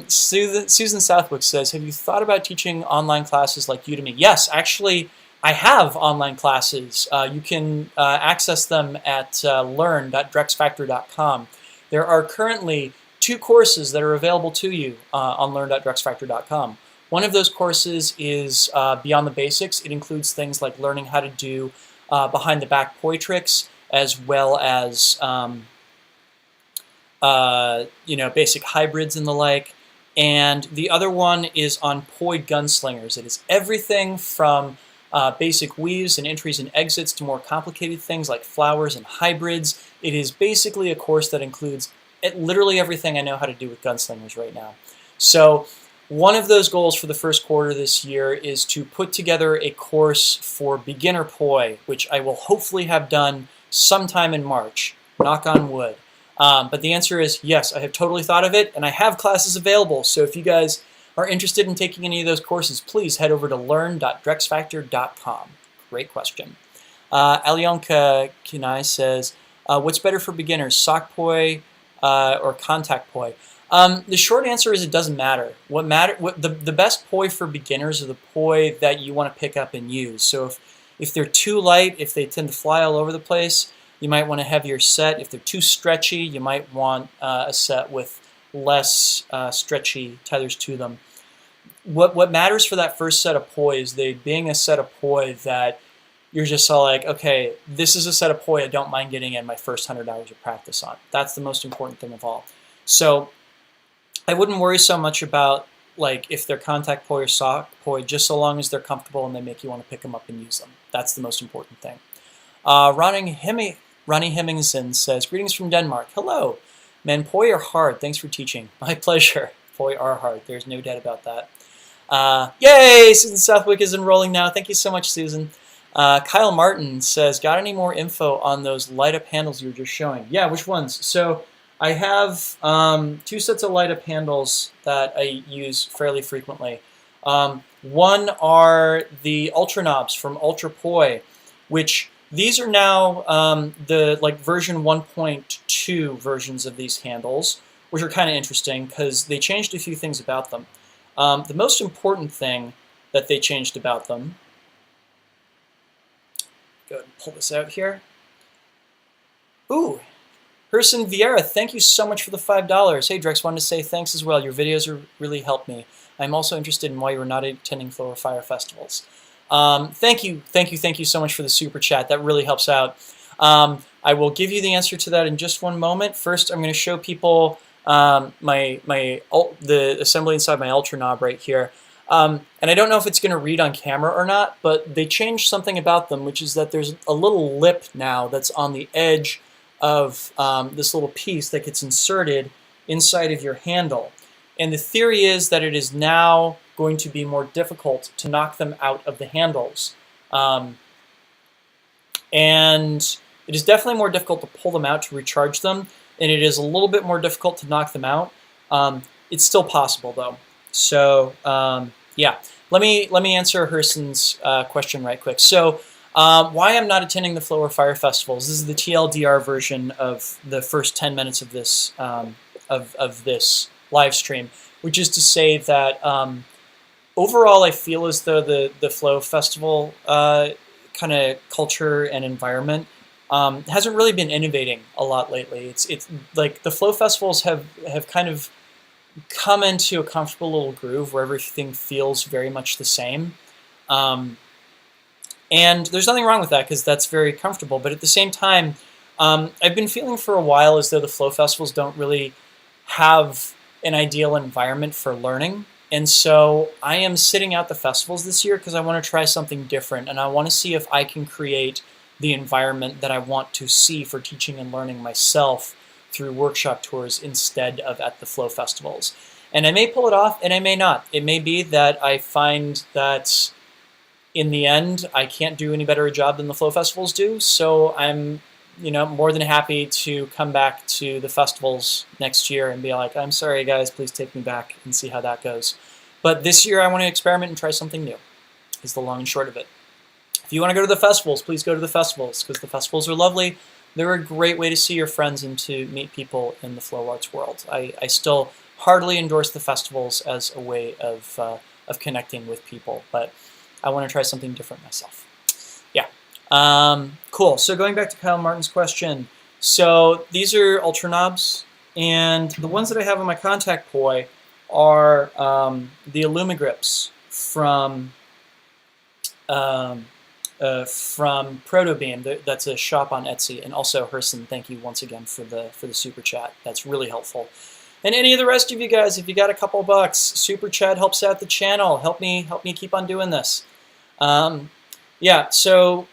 Susan Southwick says, have you thought about teaching online classes like Udemy? Yes, actually, I have online classes. You can access them at learn.drexfactor.com. There are currently 2 courses that are available to you on learn.drexfactor.com. One of those courses is Beyond the Basics. It includes things like learning how to do behind-the-back poi tricks, as well as basic hybrids and the like. And the other one is on poi gunslingers. It is everything from basic weaves and entries and exits to more complicated things like flowers and hybrids. It is basically a course that includes literally everything I know how to do with gunslingers right now. So one of those goals for the first quarter this year is to put together a course for beginner poi, which I will hopefully have done sometime in March, knock on wood. But the answer is yes, I have totally thought of it, and I have classes available. So if you guys are interested in taking any of those courses, please head over to learn.drexfactor.com. Great question. Alyonka Kinai says, what's better for beginners, sock poi or contact poi? The short answer is it doesn't matter. The best poi for beginners are the poi that you want to pick up and use. So if they're too light, if they tend to fly all over the place, you might want a heavier set. If they're too stretchy, you might want a set with less stretchy tethers to them. What matters for that first set of poi is they being a set of poi that you're just all like, okay, this is a set of poi I don't mind getting in my first 100 hours of practice on. That's the most important thing of all. So I wouldn't worry so much about like if they're contact poi or sock poi, just so long as they're comfortable and they make you want to pick them up and use them. That's the most important thing. Ronnie Hemmingsen says, greetings from Denmark. Hello. Man, poi are hard. Thanks for teaching. My pleasure. Poi are hard. There's no doubt about that. Yay! Susan Southwick is enrolling now. Thank you so much, Susan. Kyle Martin says, got any more info on those light-up handles you were just showing? Yeah, which ones? So I have two sets of light up handles that I use fairly frequently. One are the Ultra Knobs from UltraPoi, which these are now the version 1.2 versions of these handles, which are kind of interesting because they changed a few things about them. The most important thing that they changed about them, go ahead and pull this out here. Ooh, Herson Vieira, thank you so much for the $5. Hey Drex, wanted to say thanks as well. Your videos really helped me. I'm also interested in why you are not attending Flow Fire festivals. Thank you so much for the super chat. That really helps out. I will give you the answer to that in just one moment. First, I'm going to show people the assembly inside my Ultra Knob right here. And I don't know if it's going to read on camera or not, but they changed something about them, which is that there's a little lip now that's on the edge of this little piece that gets inserted inside of your handle. And the theory is that it is now going to be more difficult to knock them out of the handles. And it is definitely more difficult to pull them out to recharge them, and it is a little bit more difficult to knock them out. It's still possible though. So yeah, let me answer Herson's question right quick. So why I'm not attending the Flow Fire festivals? This is the TLDR version of the first 10 minutes of this of this live stream, which is to say that overall I feel as though the Flow Festival kind of culture and environment hasn't really been innovating a lot lately. It's like the Flow festivals have kind of come into a comfortable little groove where everything feels very much the same. And there's nothing wrong with that because that's very comfortable. But at the same time, I've been feeling for a while as though the Flow festivals don't really have an ideal environment for learning. And so I am sitting out the festivals this year because I want to try something different. And I want to see if I can create the environment that I want to see for teaching and learning myself through workshop tours instead of at the Flow festivals. And I may pull it off and I may not. It may be that I find that in the end I can't do any better a job than the Flow festivals do, so I'm more than happy to come back to the festivals next year and be like, I'm sorry guys, please take me back, and see how that goes. But this year I want to experiment and try something new, is the long and short of it. If you want to go to the festivals, please go to the festivals, because the festivals are lovely. They're a great way to see your friends and to meet people in the flow arts world. I still heartily endorse the festivals as a way of connecting with people, but I want to try something different myself. Yeah. Cool. So going back to Kyle Martin's question. So these are Ultra Knobs, and the ones that I have on my contact poi are the Illumigrips from Protobeam. That's a shop on Etsy. And also Herson, thank you once again for the super chat. That's really helpful. And any of the rest of you guys, if you got a couple bucks, super chat helps out the channel. Help me keep on doing this. Yeah, so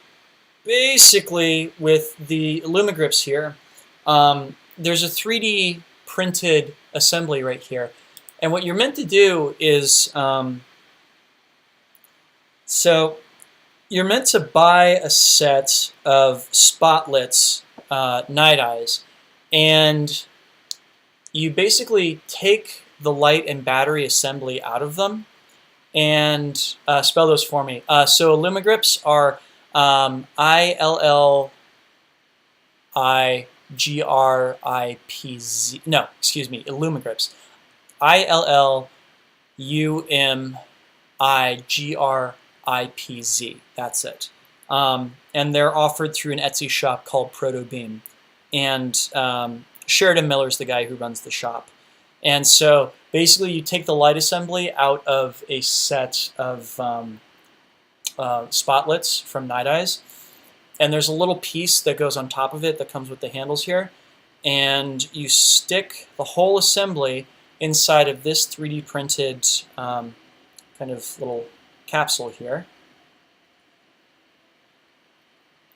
basically with the Illumigrips here, there's a 3D printed assembly right here. And what you're meant to do is, so you're meant to buy a set of Spotlits night eyes, and you basically take the light and battery assembly out of them and spell those for me. So Illumigrips are I-L-L-I-G-R-I-P-Z. No, excuse me, Illumigrips. I-L-L-U-M-I-G-R-I-P-Z. That's it. And they're offered through an Etsy shop called Protobeam. And Sheridan Miller's the guy who runs the shop. And so basically you take the light assembly out of a set of Spotlits from Night Eyes, and there's a little piece that goes on top of it that comes with the handles here, and you stick the whole assembly inside of this 3D printed kind of little capsule here.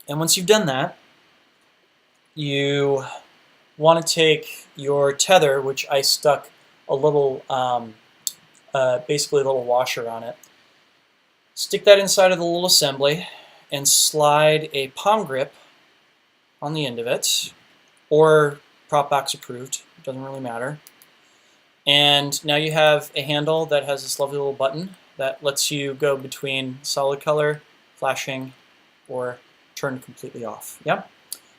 And once you've done that, you want to take your tether, which I stuck a little, basically a little washer on it, stick that inside of the little assembly and slide a palm grip on the end of it, or prop box approved. Doesn't really matter. And now you have a handle that has this lovely little button that lets you go between solid color, flashing, or turn completely off. Yeah.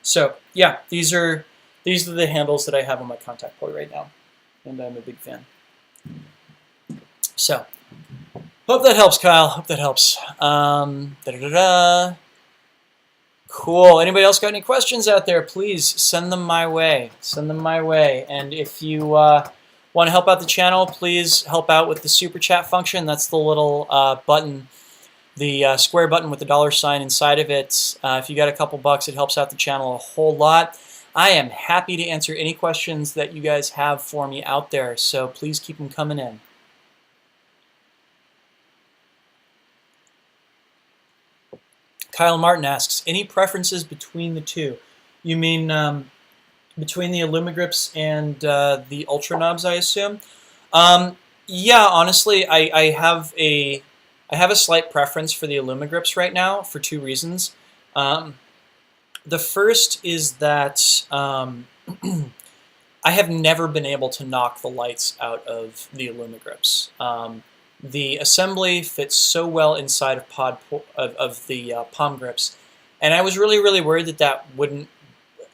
So yeah, these are the handles that I have on my contact port right now, and I'm a big fan. So hope that helps, Kyle. Hope that helps. Cool. Anybody else got any questions out there? Please send them my way. Send them my way. And if you want to help out the channel, please help out with the super chat function. That's the little button, the square button with the $sign inside of it. If you got a couple bucks, it helps out the channel a whole lot. I am happy to answer any questions that you guys have for me out there, so please keep them coming in. Kyle Martin asks, any preferences between the two? You mean between the Illumigrips and the Ultra Knobs, I assume? Yeah, honestly, I have a slight preference for the Illumigrips right now for two reasons. The first is that I have never been able to knock the lights out of the Illumigrips. The assembly fits so well inside of the palm grips, and I was really worried that that wouldn't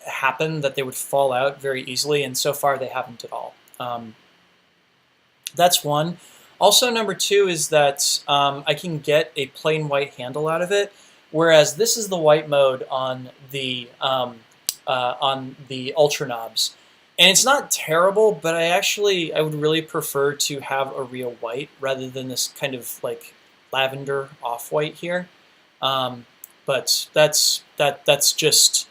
happen, that they would fall out very easily, and so far they haven't at all. That's one. Also, number two is that I can get a plain white handle out of it, whereas this is the white mode on the Ultra Knobs. And it's not terrible, but I would really prefer to have a real white rather than this kind of like lavender off-white here. But that's just,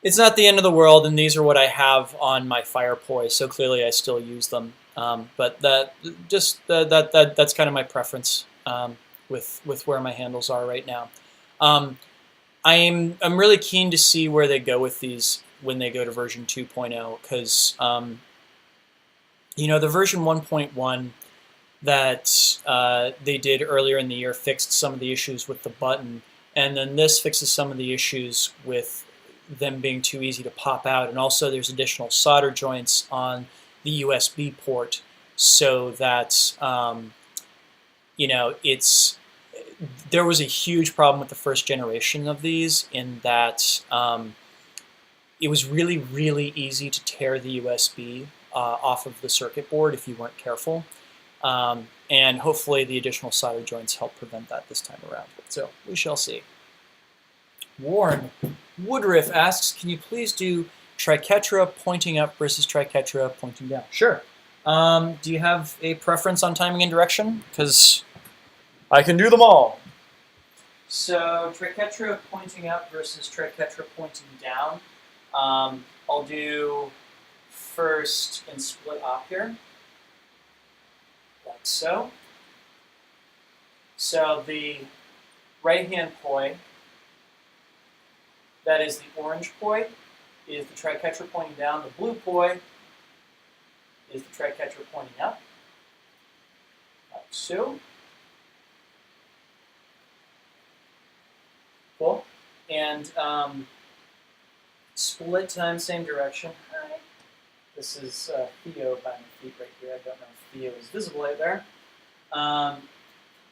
it's not the end of the world, and these are what I have on my Firepoi, so clearly I still use them. But that's kind of my preference with where my handles are right now. I'm really keen to see where they go with these when they go to version 2.0, because you know, the version 1.1 that they did earlier in the year fixed some of the issues with the button, and then this fixes some of the issues with them being too easy to pop out, and also there's additional solder joints on the USB port, so that you know, there was a huge problem with the first generation of these in that it was really easy to tear the USB off of the circuit board if you weren't careful. And hopefully the additional solder joints help prevent that this time around. So we shall see. Warren Woodruff asks, can you please do triquetra pointing up versus triquetra pointing down? Sure. Do you have a preference on timing and direction? Because I can do them all. So triquetra pointing up versus triquetra pointing down. I'll do first and split op here, like so. So the right-hand poi, that is the orange poi, is the triquetra pointing down. The blue poi is the triquetra pointing up, like so. Cool. And split time, same direction. Hi. This is Theo by my feet right here. I don't know if Theo is visible right there.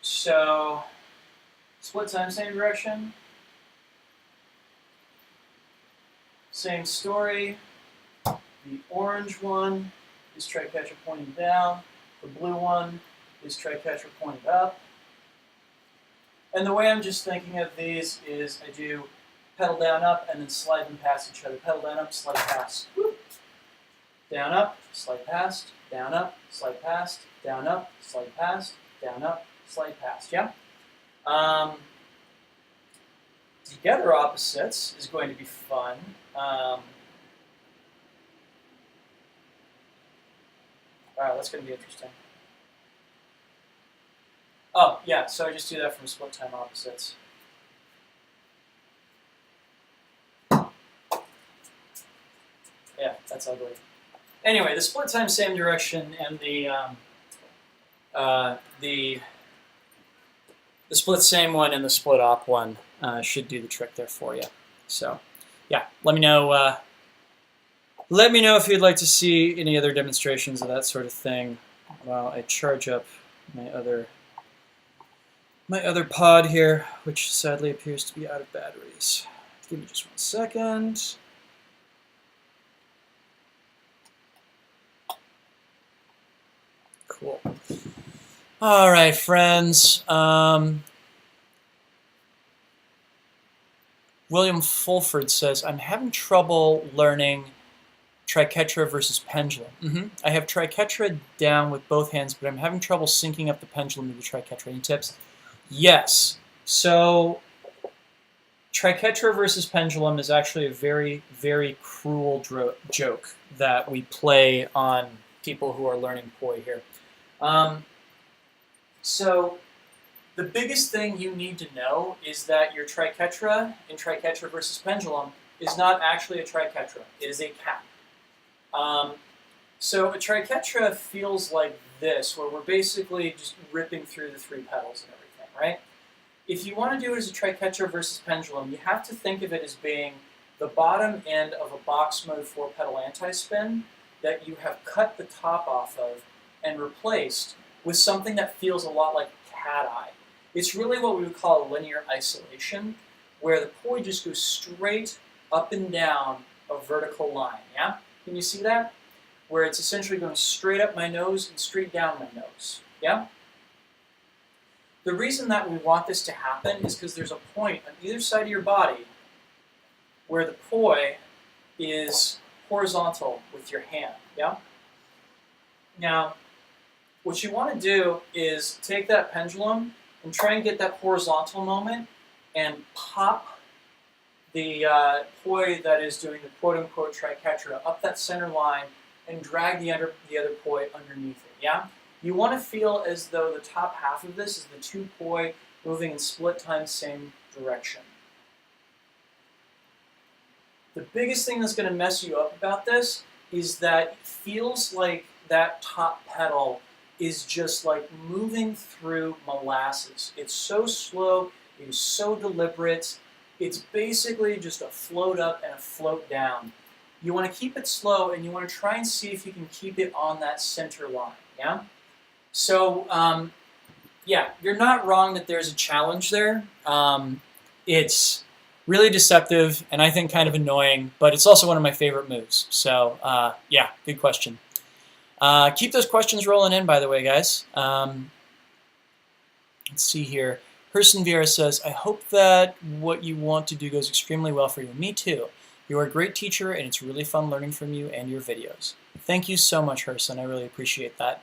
So split time, same direction. Same story. The orange one is triquetra pointing down. The blue one is triquetra pointing up. And the way I'm just thinking of these is I do pedal down, up, and then slide them past each other. Pedal down, up, slide past. Whoop. Down, up, slide past. Down, up, slide past. Down, up, slide past. Down, up, slide past. Yeah? Together opposites is going to be fun. All right, that's going to be interesting. Oh, yeah, so I just do that from split time opposites. Yeah, that's ugly. Anyway, the split time same direction and the split same one and the split op one should do the trick there for you. So, yeah, let me know Let me know if you'd like to see any other demonstrations of that sort of thing while I charge up my other pod here, which sadly appears to be out of batteries. Give me just 1 second. Cool. All right, friends. William Fulford says, I'm having trouble learning triquetra versus pendulum. I have triquetra down with both hands, but I'm having trouble syncing up the pendulum to the triquetra. Any tips? Yes. So triquetra versus pendulum is actually a very, very cruel joke that we play on people who are learning poi here. So the biggest thing you need to know is that your triquetra in triquetra versus pendulum is not actually a triquetra. It is a cap. So a triquetra feels like this, where we're basically just ripping through the 3 pedals and everything, right? If you want to do it as a triquetra versus pendulum, you have to think of it as being the bottom end of a box mode 4-pedal anti-spin that you have cut the top off of and replaced with something that feels a lot like cat eye. It's really what we would call a linear isolation, where the poi just goes straight up and down a vertical line, yeah? Can you see that? Where it's essentially going straight up my nose and straight down my nose, yeah? The reason that we want this to happen is because there's a point on either side of your body where the poi is horizontal with your hand, yeah? Now, what you want to do is take that pendulum and try and get that horizontal moment and pop the poi that is doing the quote-unquote triquetra up that center line and drag the other poi underneath it, yeah? You want to feel as though the top half of this is the 2 poi moving in split time same direction. The biggest thing that's going to mess you up about this is that it feels like that top pedal is just like moving through molasses. It's so slow, it is so deliberate. It's basically just a float up and a float down. You want to keep it slow and you want to try and see if you can keep it on that center line, yeah? So, yeah, you're not wrong that there's a challenge there. It's really deceptive and I think kind of annoying, but it's also one of my favorite moves. So, yeah, good question. Keep those questions rolling in, by the way, guys. Let's see here. Herson Vieira says, I hope that what you want to do goes extremely well for you. Me too. You are a great teacher, and it's really fun learning from you and your videos. Thank you so much, Herson. I really appreciate that.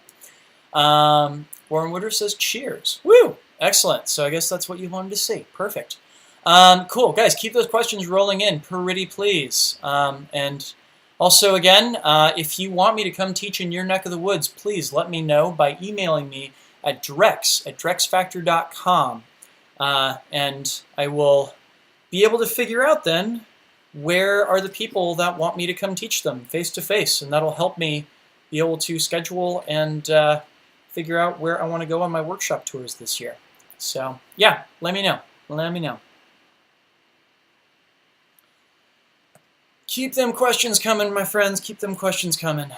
Warren Woodruff says, cheers. Woo! Excellent. So I guess that's what you wanted to see. Perfect. Cool. Guys, keep those questions rolling in, pretty please. And also, again, if you want me to come teach in your neck of the woods, please let me know by emailing me at drex@drexfactor.com. And I will be able to figure out then where are the people that want me to come teach them face to face, and that'll help me be able to schedule and figure out where I want to go on my workshop tours this year. So yeah, let me know. Let me know. Keep them questions coming, my friends. Keep them questions coming.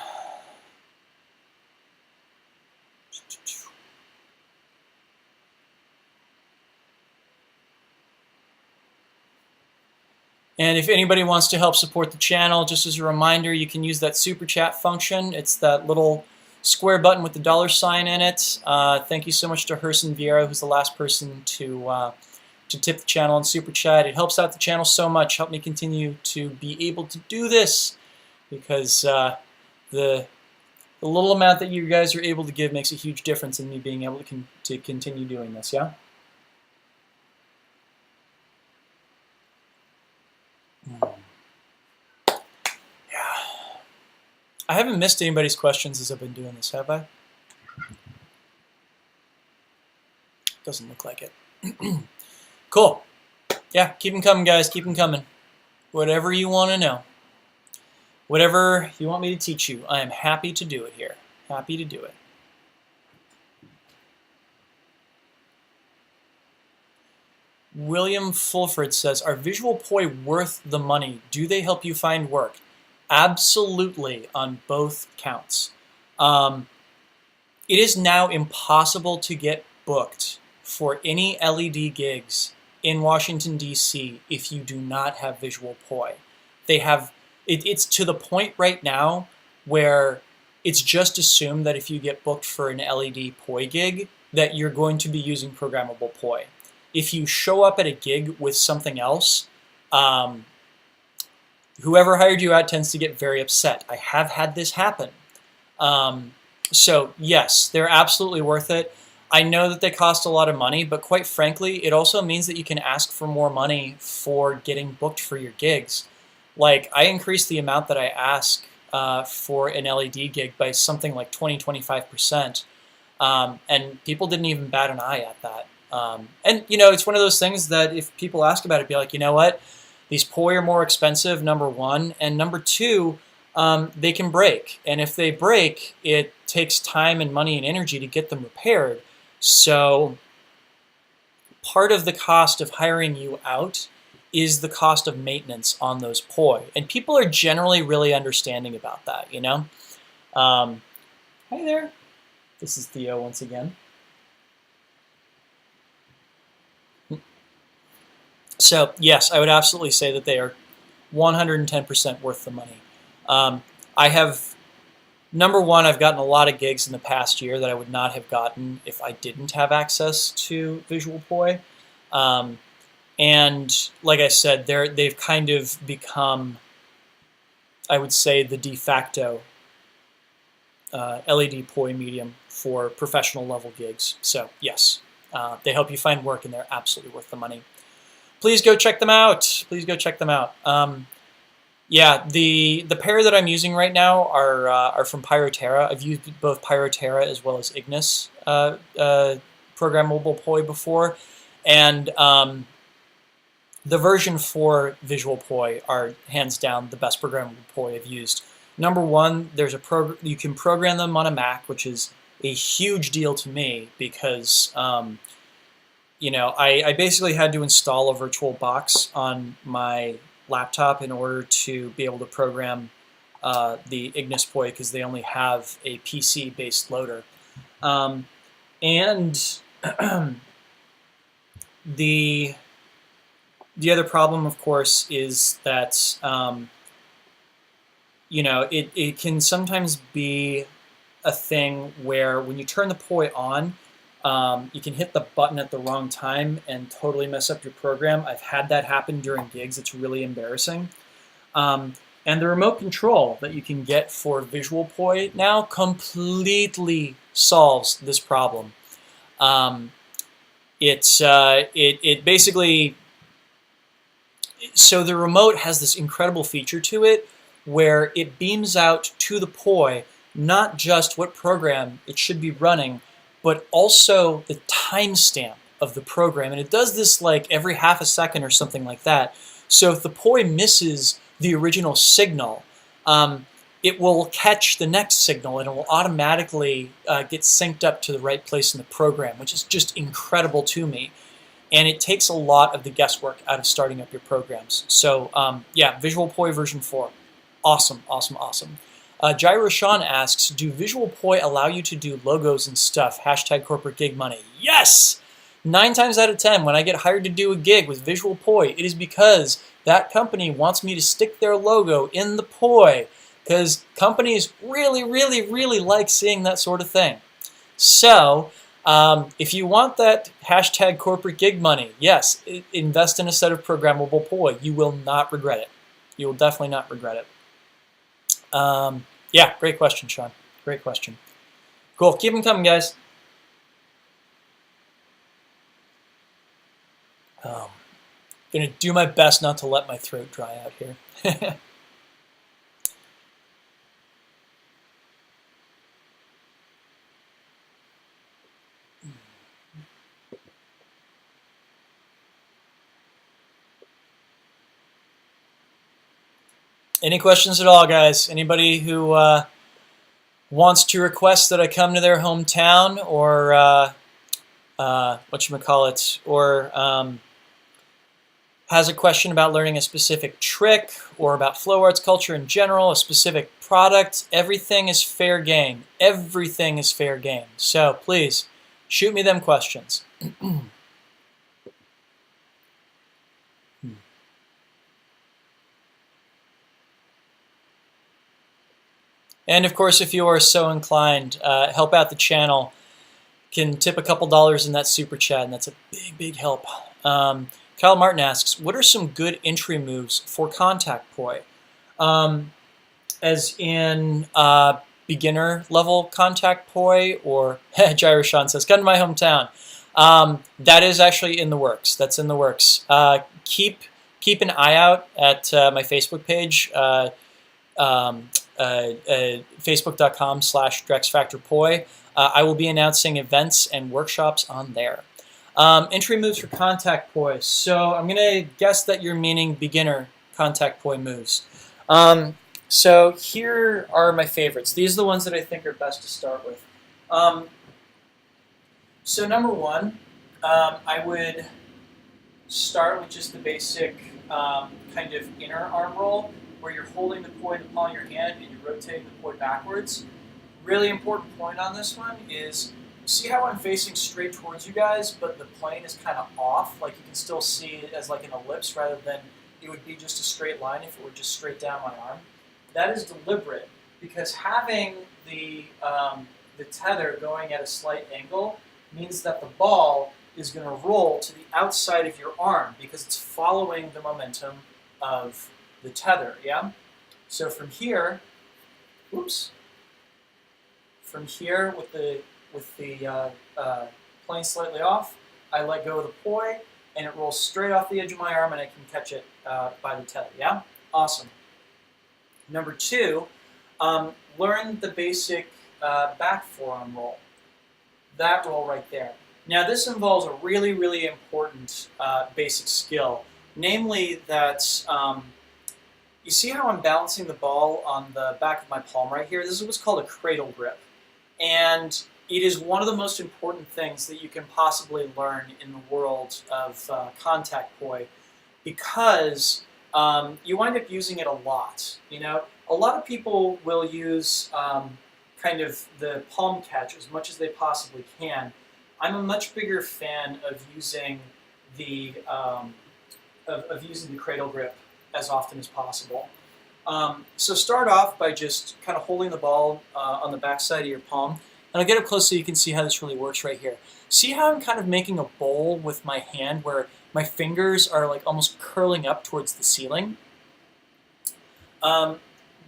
And if anybody wants to help support the channel, just as a reminder, you can use that super chat function. It's that little square button with the $sign in it. Thank you so much to Herson Vieira, who's the last person to tip the channel in super chat. It helps out the channel so much. Help me continue to be able to do this, because the little amount that you guys are able to give makes a huge difference in me being able to continue doing this. Yeah. I haven't missed anybody's questions as I've been doing this, have I? Doesn't look like it. Cool. Yeah, keep them coming, guys. Keep them coming. Whatever you want to know. Whatever you want me to teach you, I am happy to do it here. Happy to do it. William Fulford says, are visual poi worth the money? Do they help you find work? Absolutely on both counts. Um, it is now impossible to get booked for any LED gigs in Washington, D.C. if you do not have Visual Poi. They have it's to the point right now where it's just assumed that if you get booked for an LED Poi gig, that you're going to be using programmable Poi. If you show up at a gig with something else, um, whoever hired you out tends to get very upset. I have had this happen. Um, so yes, they're absolutely worth it. I know that they cost a lot of money, but quite frankly, it also means that you can ask for more money for getting booked for your gigs. Like, I increased the amount that I ask for an LED gig by something like 20-25%. And people didn't even bat an eye at that. And, it's one of those things that if people ask about it, be like, you know what? These Poi are more expensive, number one. And number two, they can break. And if they break, it takes time and money and energy to get them repaired. So part of the cost of hiring you out is the cost of maintenance on those Poi. And people are generally really understanding about that, Hi there. This is Theo once again. So yes, I would absolutely say that they are 110% worth the money. I have, number one, I've gotten a lot of gigs in the past year that I would not have gotten if I didn't have access to Visual Poi. And like I said, they've kind of become, I would say, the de facto LED Poi medium for professional level gigs. So yes, they help you find work and they're absolutely worth the money. Please go check them out. Please go check them out. Yeah, the pair that I'm using right now are from Pyroterra. I've used both Pyroterra as well as Ignis programmable Poi before, and the version 4 Visual Poi are hands down the best programmable Poi I've used. Number one, you can program them on a Mac, which is a huge deal to me because I basically had to install a virtual box on my laptop in order to be able to program the Ignis Poi because they only have a PC-based loader. And the other problem, of course, is that it can sometimes be a thing where when you turn the Poi on, you can hit the button at the wrong time and totally mess up your program. I've had that happen during gigs. It's really embarrassing. And the remote control that you can get for Visual Poi now completely solves this problem. It basically, so the remote has this incredible feature to it where it beams out to the Poi not just what program it should be running, but also the timestamp of the program. And it does this like every half a second or something like that. So if the Poi misses the original signal, it will catch the next signal and it will automatically get synced up to the right place in the program, which is just incredible to me. And it takes a lot of the guesswork out of starting up your programs. So yeah, Visual Poi version 4. Awesome, awesome, awesome. Gyro Sean asks, do Visual Poi allow you to do logos and stuff? Hashtag corporate gig money. Yes! 9 times out of 10, when I get hired to do a gig with Visual Poi, it is because that company wants me to stick their logo in the Poi. Because companies really, really, really like seeing that sort of thing. So, if you want that hashtag corporate gig money, yes, invest in a set of programmable Poi. You will not regret it. You will definitely not regret it. Yeah, great question, Sean. Great question. Cool. Keep them coming, guys. Gonna do my best not to let my throat dry out here. Any questions at all, guys? Anybody who wants to request that I come to their hometown, or whatchamacallit, or has a question about learning a specific trick or about flow arts culture in general, a specific product, everything is fair game. Everything is fair game. So please, shoot me them questions. And of course, if you are so inclined, help out the channel. Can tip a couple dollars in that super chat, and that's a big, big help. Kyle Martin asks, what are some good entry moves for contact poi? As in beginner level contact poi, or Gyroshan says, come to my hometown. That is actually in the works. That's in the works. Keep an eye out at my Facebook page, facebook.com/DrexFactorPoi. I will be announcing events and workshops on there. Entry moves for contact poi. So I'm going to guess that you're meaning beginner contact poi moves. So here are my favorites. These are the ones that I think are best to start with. So number one, I would start with just the basic kind of inner arm roll, where you're holding the poi in the palm of your hand and you're rotating the poi backwards. Really important point on this one is, see how I'm facing straight towards you guys, but the plane is kind of off? Like you can still see it as like an ellipse rather than it would be just a straight line if it were just straight down my arm. That is deliberate because having the tether going at a slight angle means that the ball is going to roll to the outside of your arm because it's following the momentum of the tether, yeah? So from here, from here with the plane slightly off, I let go of the poi and it rolls straight off the edge of my arm and I can catch it by the tether, yeah? Awesome. Number two, learn the basic back forearm roll. That roll right there. Now this involves a really, really important basic skill, namely that you see how I'm balancing the ball on the back of my palm right here? This is what's called a cradle grip. And it is one of the most important things that you can possibly learn in the world of contact poi because you wind up using it a lot. You know, a lot of people will use kind of the palm catch as much as they possibly can. I'm a much bigger fan of using the using the cradle grip as often as possible. So start off by just kind of holding the ball on the back side of your palm. And I'll get up close so you can see how this really works right here. See how I'm kind of making a bowl with my hand where my fingers are like almost curling up towards the ceiling?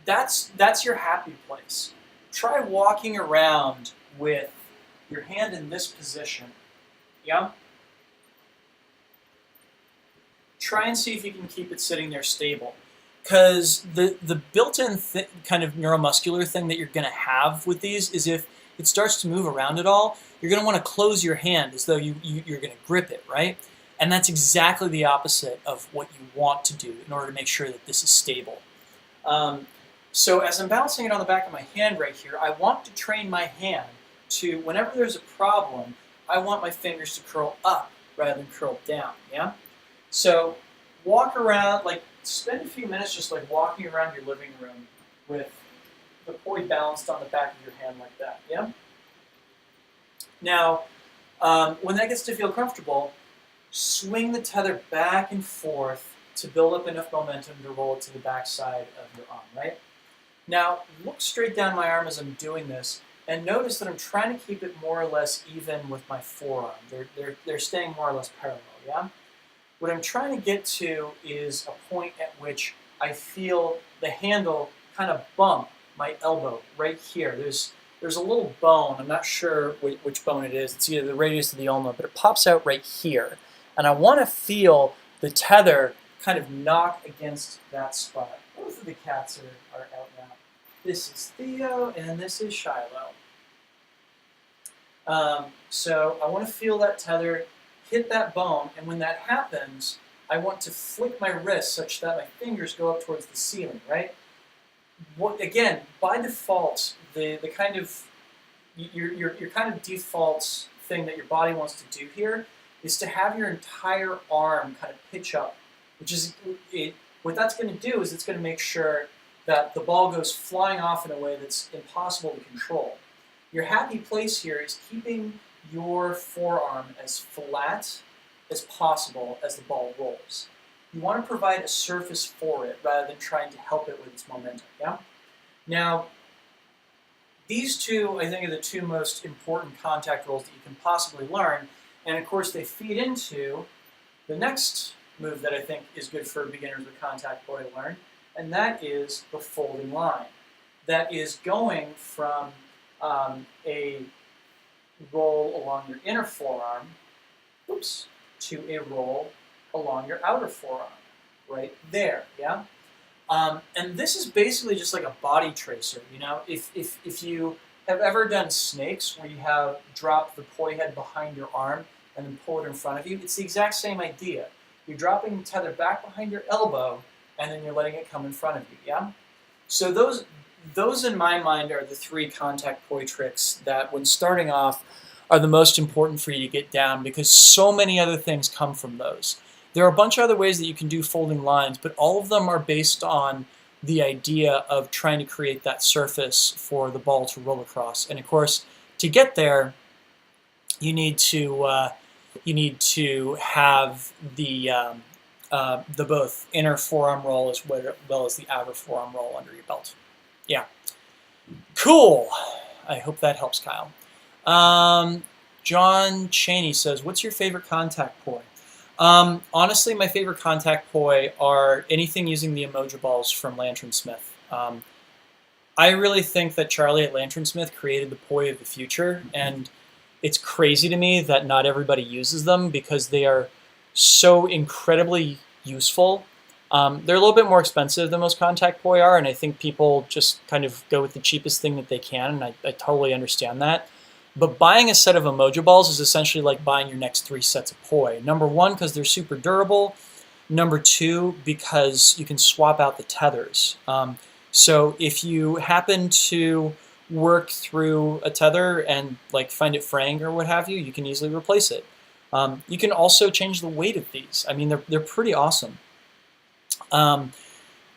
That's your happy place. Try walking around with your hand in this position. Yeah? Try and see if you can keep it sitting there stable. Because the built-in kind of neuromuscular thing that you're going to have with these is if it starts to move around at all, you're going to want to close your hand as though you're going to grip it, right? And that's exactly the opposite of what you want to do in order to make sure that this is stable. So as I'm balancing it on the back of my hand right here, I want to train my hand to, whenever there's a problem, I want my fingers to curl up rather than curl down, yeah? So walk around, like spend a few minutes just like walking around your living room with the poi balanced on the back of your hand like that, yeah? Now, when that gets to feel comfortable, swing the tether back and forth to build up enough momentum to roll it to the back side of your arm, right? Now, look straight down my arm as I'm doing this, and notice that I'm trying to keep it more or less even with my forearm. They're staying more or less parallel, yeah? What I'm trying to get to is a point at which I feel the handle kind of bump my elbow right here. There's a little bone, I'm not sure which bone it is, it's either the radius or the ulna, but it pops out right here. And I want to feel the tether kind of knock against that spot. Both of the cats are out now. This is Theo and this is Shiloh. So I want to feel that tether hit that bone, and when that happens, I want to flick my wrist such that my fingers go up towards the ceiling, right? Again, by default, the kind of your kind of default thing that your body wants to do here is to have your entire arm kind of pitch up which is what that's going to do is it's going to make sure that the ball goes flying off in a way that's impossible to control. Your happy place here is keeping your forearm as flat as possible as the ball rolls. You want to provide a surface for it rather than trying to help it with its momentum. Yeah? Now, these two, I think, are the two most important contact roles that you can possibly learn. And of course, they feed into the next move that I think is good for beginners with contact poi to learn, and that is the folding line. That is going from a roll along your inner forearm, to a roll along your outer forearm, right there, yeah? And this is basically just like a body tracer, you know? If you have ever done snakes where you have dropped the poi head behind your arm and then pull it in front of you, it's the exact same idea. You're dropping the tether back behind your elbow and then you're letting it come in front of you, yeah? So those in my mind are the three contact poi tricks that when starting off are the most important for you to get down because so many other things come from those. There are a bunch of other ways that you can do folding lines, but all of them are based on the idea of trying to create that surface for the ball to roll across. And of course, to get there, you need to have the both inner forearm roll as well as the outer forearm roll under your belt. Yeah, cool. I hope that helps, Kyle. John Cheney says, "What's your favorite contact poi?" Honestly, my favorite contact poi are anything using the emoji balls from Lantern Smith. I really think that Charlie at Lantern Smith created the poi of the future, and it's crazy to me that not everybody uses them because they are so incredibly useful. They're a little bit more expensive than most contact poi are, and I think people just kind of go with the cheapest thing that they can, and I totally understand that. But buying a set of emoji balls is essentially like buying your next 3 sets of poi. Number one, because they're super durable. Number two, because you can swap out the tethers. So if you happen to work through a tether and like find it fraying or what have you, you can easily replace it. You can also change the weight of these. I mean, they're pretty awesome.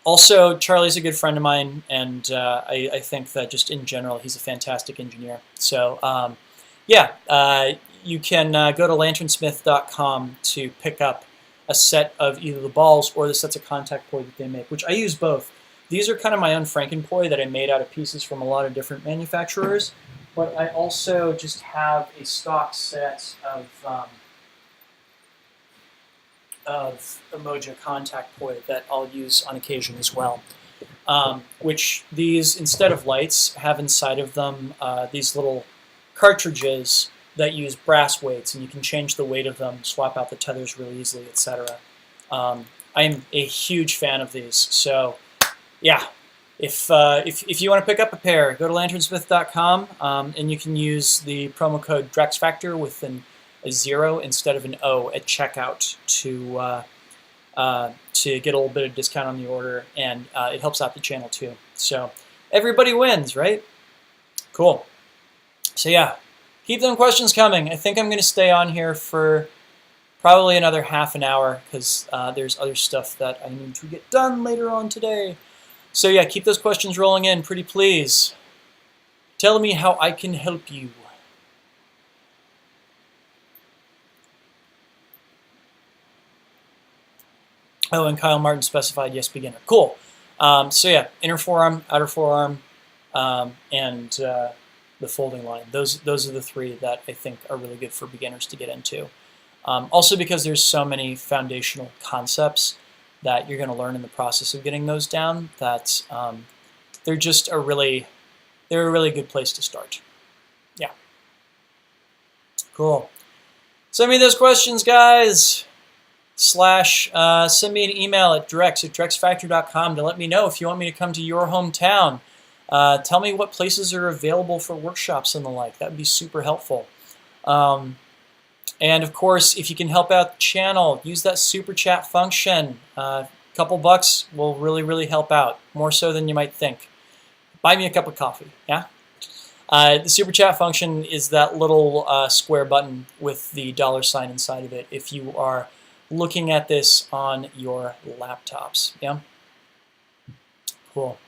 Also, Charlie's a good friend of mine, and I think that just in general, he's a fantastic engineer. So, you can go to lanternsmith.com to pick up a set of either the balls or the sets of contact poi that they make, which I use both. These are kind of my own Frankenpoi that I made out of pieces from a lot of different manufacturers, but I also just have a stock set of Emoja contact poi that I'll use on occasion as well. Which these, instead of lights, have inside of them these little cartridges that use brass weights, and you can change the weight of them, swap out the tethers really easily, etc. I'm a huge fan of these, so yeah. If you want to pick up a pair, go to lanternsmith.com, and you can use the promo code DrexFactor with a 0 instead of an O at checkout to get a little bit of discount on the order, and it helps out the channel too. So everybody wins, right? Cool. So yeah, keep them questions coming. I think I'm going to stay on here for probably another half an hour because there's other stuff that I need to get done later on today. So yeah, keep those questions rolling in, pretty please. Tell me how I can help you. Oh, and Kyle Martin specified yes, beginner. Cool. So yeah, inner forearm, outer forearm, and the folding line. Those are the 3 that I think are really good for beginners to get into. Also because there's so many foundational concepts that you're going to learn in the process of getting those down that they're a really good place to start. Yeah. Cool. Send me those questions, guys. Send me an email at drexfactor.com to let me know if you want me to come to your hometown. Tell me what places are available for workshops and the like. That would be super helpful. And of course, if you can help out the channel, use that super chat function. A couple bucks will really, really help out, more so than you might think. Buy me a cup of coffee, yeah? The super chat function is that little square button with the $sign inside of it if you are looking at this on your laptops. Yeah? Cool.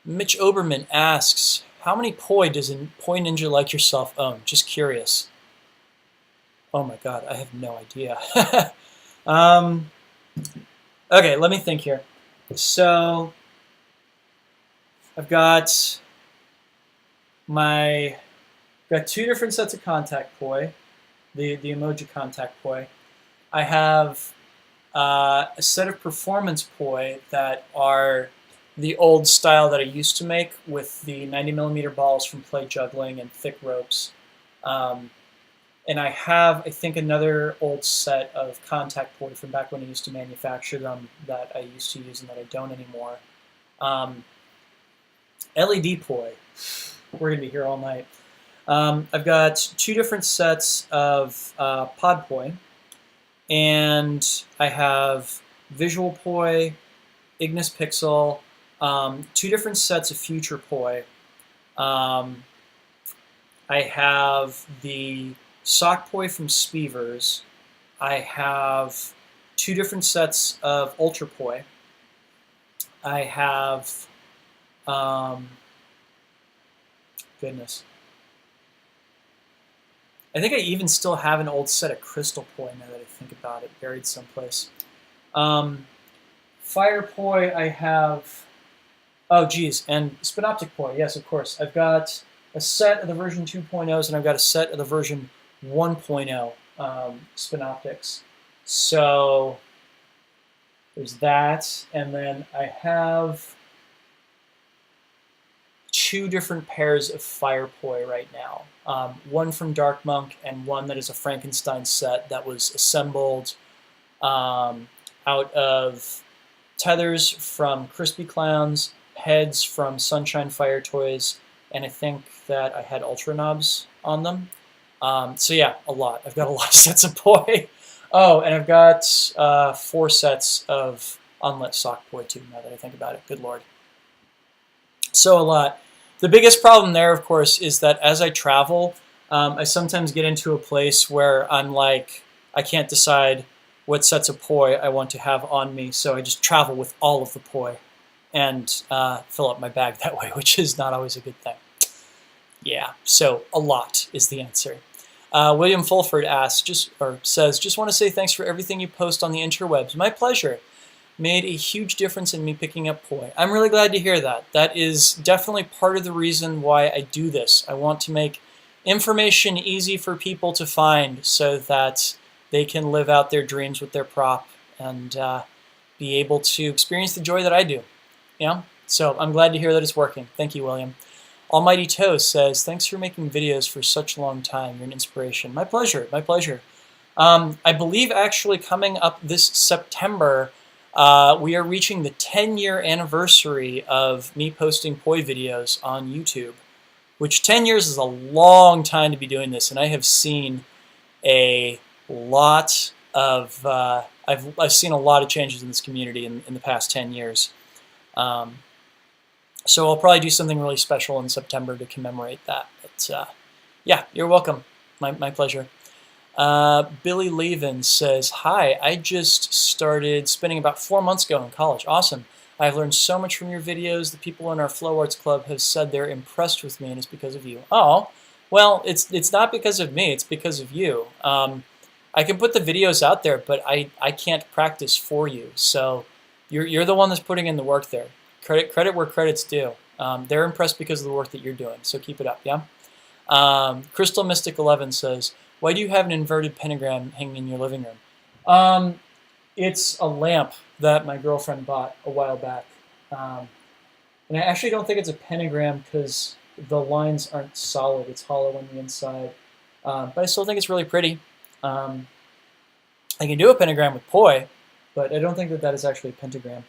Mitch Oberman asks, how many poi does a poi ninja like yourself own? Just curious. Oh my god, I have no idea. Okay, let me think here. So, I've got two different sets of contact poi, the emoji contact poi. I have a set of performance poi that are the old style that I used to make with the 90mm balls from play juggling and thick ropes. And I have, I think, another old set of contact poi from back when I used to manufacture them that I used to use and that I don't anymore. LED poi. We're going to be here all night. I've got two different sets of pod poi, and I have visual poi, Ignis Pixel, two different sets of future poi. I have the sock poi from Speevers. I have two different sets of ultra poi. I have goodness. I think I even still have an old set of crystal poi now that I think about it, buried someplace. Fire poi I have, oh geez, and Spinoptic poi, yes of course. I've got a set of the version 2.0s and I've got a set of the version 1.0 Spinoptics. So there's that, and then I have two different pairs of fire poi right now. One from Dark Monk and one that is a Frankenstein set that was assembled out of tethers from Crispy Clowns, heads from Sunshine Fire Toys, and I think that I had Ultra Knobs on them. So yeah, a lot. I've got a lot of sets of poi. Oh, and I've got 4 sets of unlit sock poi too, now that I think about it. Good lord. So a lot. The biggest problem there, of course, is that as I travel, I sometimes get into a place where I'm like, I can't decide what sets of poi I want to have on me, so I just travel with all of the poi and fill up my bag that way, which is not always a good thing. Yeah, so a lot is the answer. William Fulford asks, says, just want to say thanks for everything you post on the interwebs. My pleasure. Made a huge difference in me picking up poi. I'm really glad to hear that. That is definitely part of the reason why I do this. I want to make information easy for people to find so that they can live out their dreams with their prop and be able to experience the joy that I do. You know? So I'm glad to hear that it's working. Thank you, William. Almighty Toe says, thanks for making videos for such a long time. You're an inspiration. My pleasure. My pleasure. I believe actually coming up this September, we are reaching the 10-year anniversary of me posting poi videos on YouTube, which 10 years is a long time to be doing this, and I have seen a lot of I've seen a lot of changes in this community in the past 10 years. So I'll probably do something really special in September to commemorate that. But yeah, you're welcome. My pleasure. Billy Levin says, hi, I just started spinning about 4 months ago in college. Awesome. I've learned so much from your videos. The people in our Flow Arts Club have said they're impressed with me, and it's because of you. Oh, well, it's not because of me. It's because of you. I can put the videos out there, but I can't practice for you. So you're the one that's putting in the work there. Credit where credit's due. They're impressed because of the work that you're doing. So keep it up, yeah? Crystal Mystic 11 says, why do you have an inverted pentagram hanging in your living room? It's a lamp that my girlfriend bought a while back. And I actually don't think it's a pentagram because the lines aren't solid. It's hollow on the inside. But I still think it's really pretty. I can do a pentagram with poi, but I don't think that is actually a pentagram.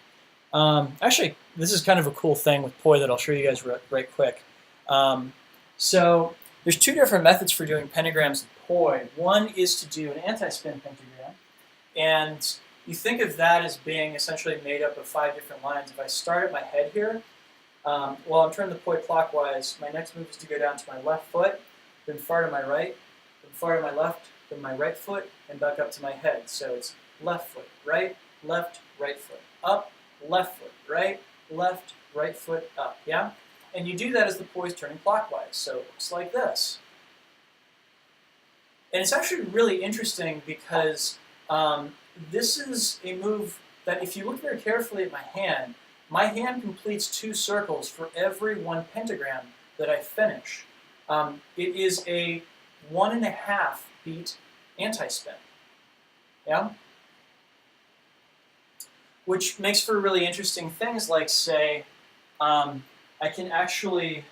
Actually, this is kind of a cool thing with poi that I'll show you guys right quick. So there's 2 different methods for doing pentagrams with poi. One is to do an anti-spin pentagram, and you think of that as being essentially made up of 5 different lines. If I start at my head here, while I'm turning the poi clockwise, my next move is to go down to my left foot, then far to my right, then far to my left, then my right foot, and back up to my head. So it's left foot, right foot, up, left foot, right foot, up, yeah? And you do that as the poi is turning clockwise, so it looks like this. And it's actually really interesting because this is a move that if you look very carefully at my hand completes 2 circles for every 1 pentagram that I finish. It is a 1.5 beat anti-spin, yeah? Which makes for really interesting things like, say, I can actually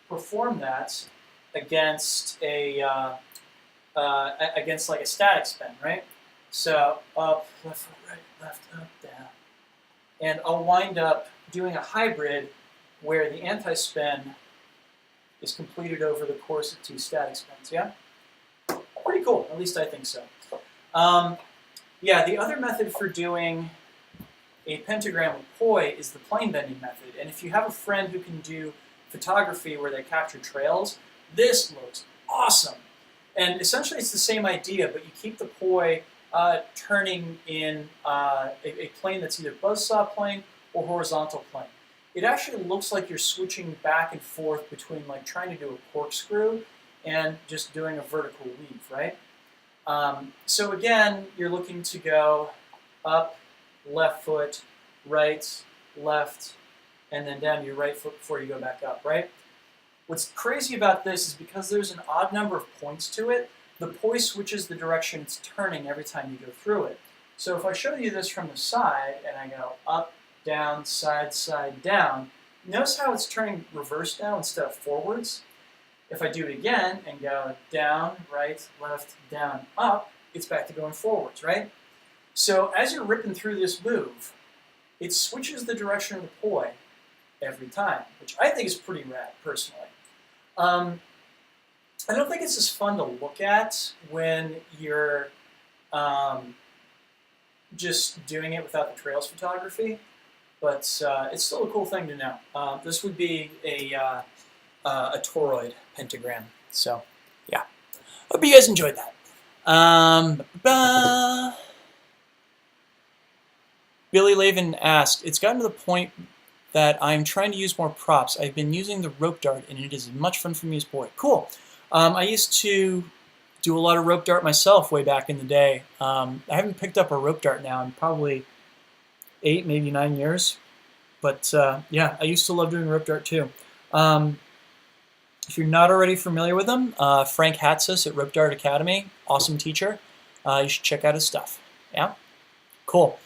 perform that against against like a static spin, right? So up, left, right, left, up, down. And I'll wind up doing a hybrid where the anti-spin is completed over the course of 2 static spins, yeah? Pretty cool, at least I think so. Yeah, the other method for doing a pentagram with poi is the plane bending method. And if you have a friend who can do photography where they capture trails, this looks awesome. And essentially it's the same idea, but you keep the poi turning in a plane that's either buzzsaw plane or horizontal plane. It actually looks like you're switching back and forth between like trying to do a corkscrew and just doing a vertical weave, right? So again, you're looking to go up, left foot, right, left, and then down to your right foot before you go back up, right? What's crazy about this is because there's an odd number of points to it, the poi switches the direction it's turning every time you go through it. So if I show you this from the side, and I go up, down, side, down, notice how it's turning reverse now instead of forwards? If I do it again and go down, right, left, down, up, it's back to going forwards, right? So as you're ripping through this move, it switches the direction of the poi every time, which I think is pretty rad, personally. I don't think it's as fun to look at when you're just doing it without the trails photography, but it's still a cool thing to know. This would be a toroid pentagram, so yeah. Hope you guys enjoyed that. Billy Lavin asked, it's gotten to the point that I'm trying to use more props. I've been using the rope dart, and it is as much fun for me as poi. Cool. I used to do a lot of rope dart myself way back in the day. I haven't picked up a rope dart now in probably 8, maybe 9 years. But yeah, I used to love doing rope dart too. If you're not already familiar with him, Frank Hatzis at Rope Dart Academy, awesome teacher. You should check out his stuff. Yeah? Cool.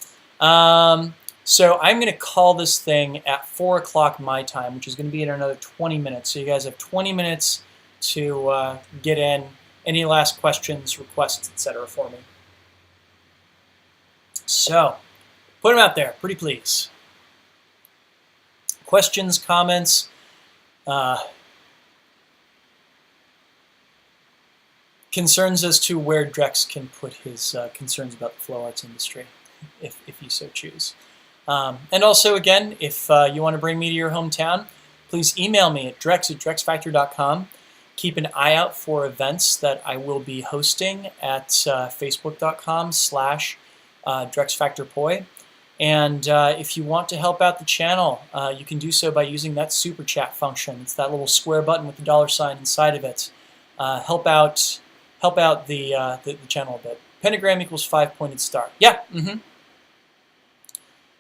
So I'm going to call this thing at 4 o'clock my time, which is going to be in another 20 minutes. So you guys have 20 minutes to get in any last questions, requests, etc. for me. So put them out there, pretty please. Questions, comments, concerns as to where Drex can put his concerns about the flow arts industry, if you so choose. And also, again, if you want to bring me to your hometown, please email me at drex@drexfactor.com. Keep an eye out for events that I will be hosting at facebook.com/DrexFactorPoi. And if you want to help out the channel, you can do so by using that super chat function. It's that little square button with the $ inside of it. Help out the channel a bit. Pentagram equals 5-pointed star. Yeah. Mm-hmm.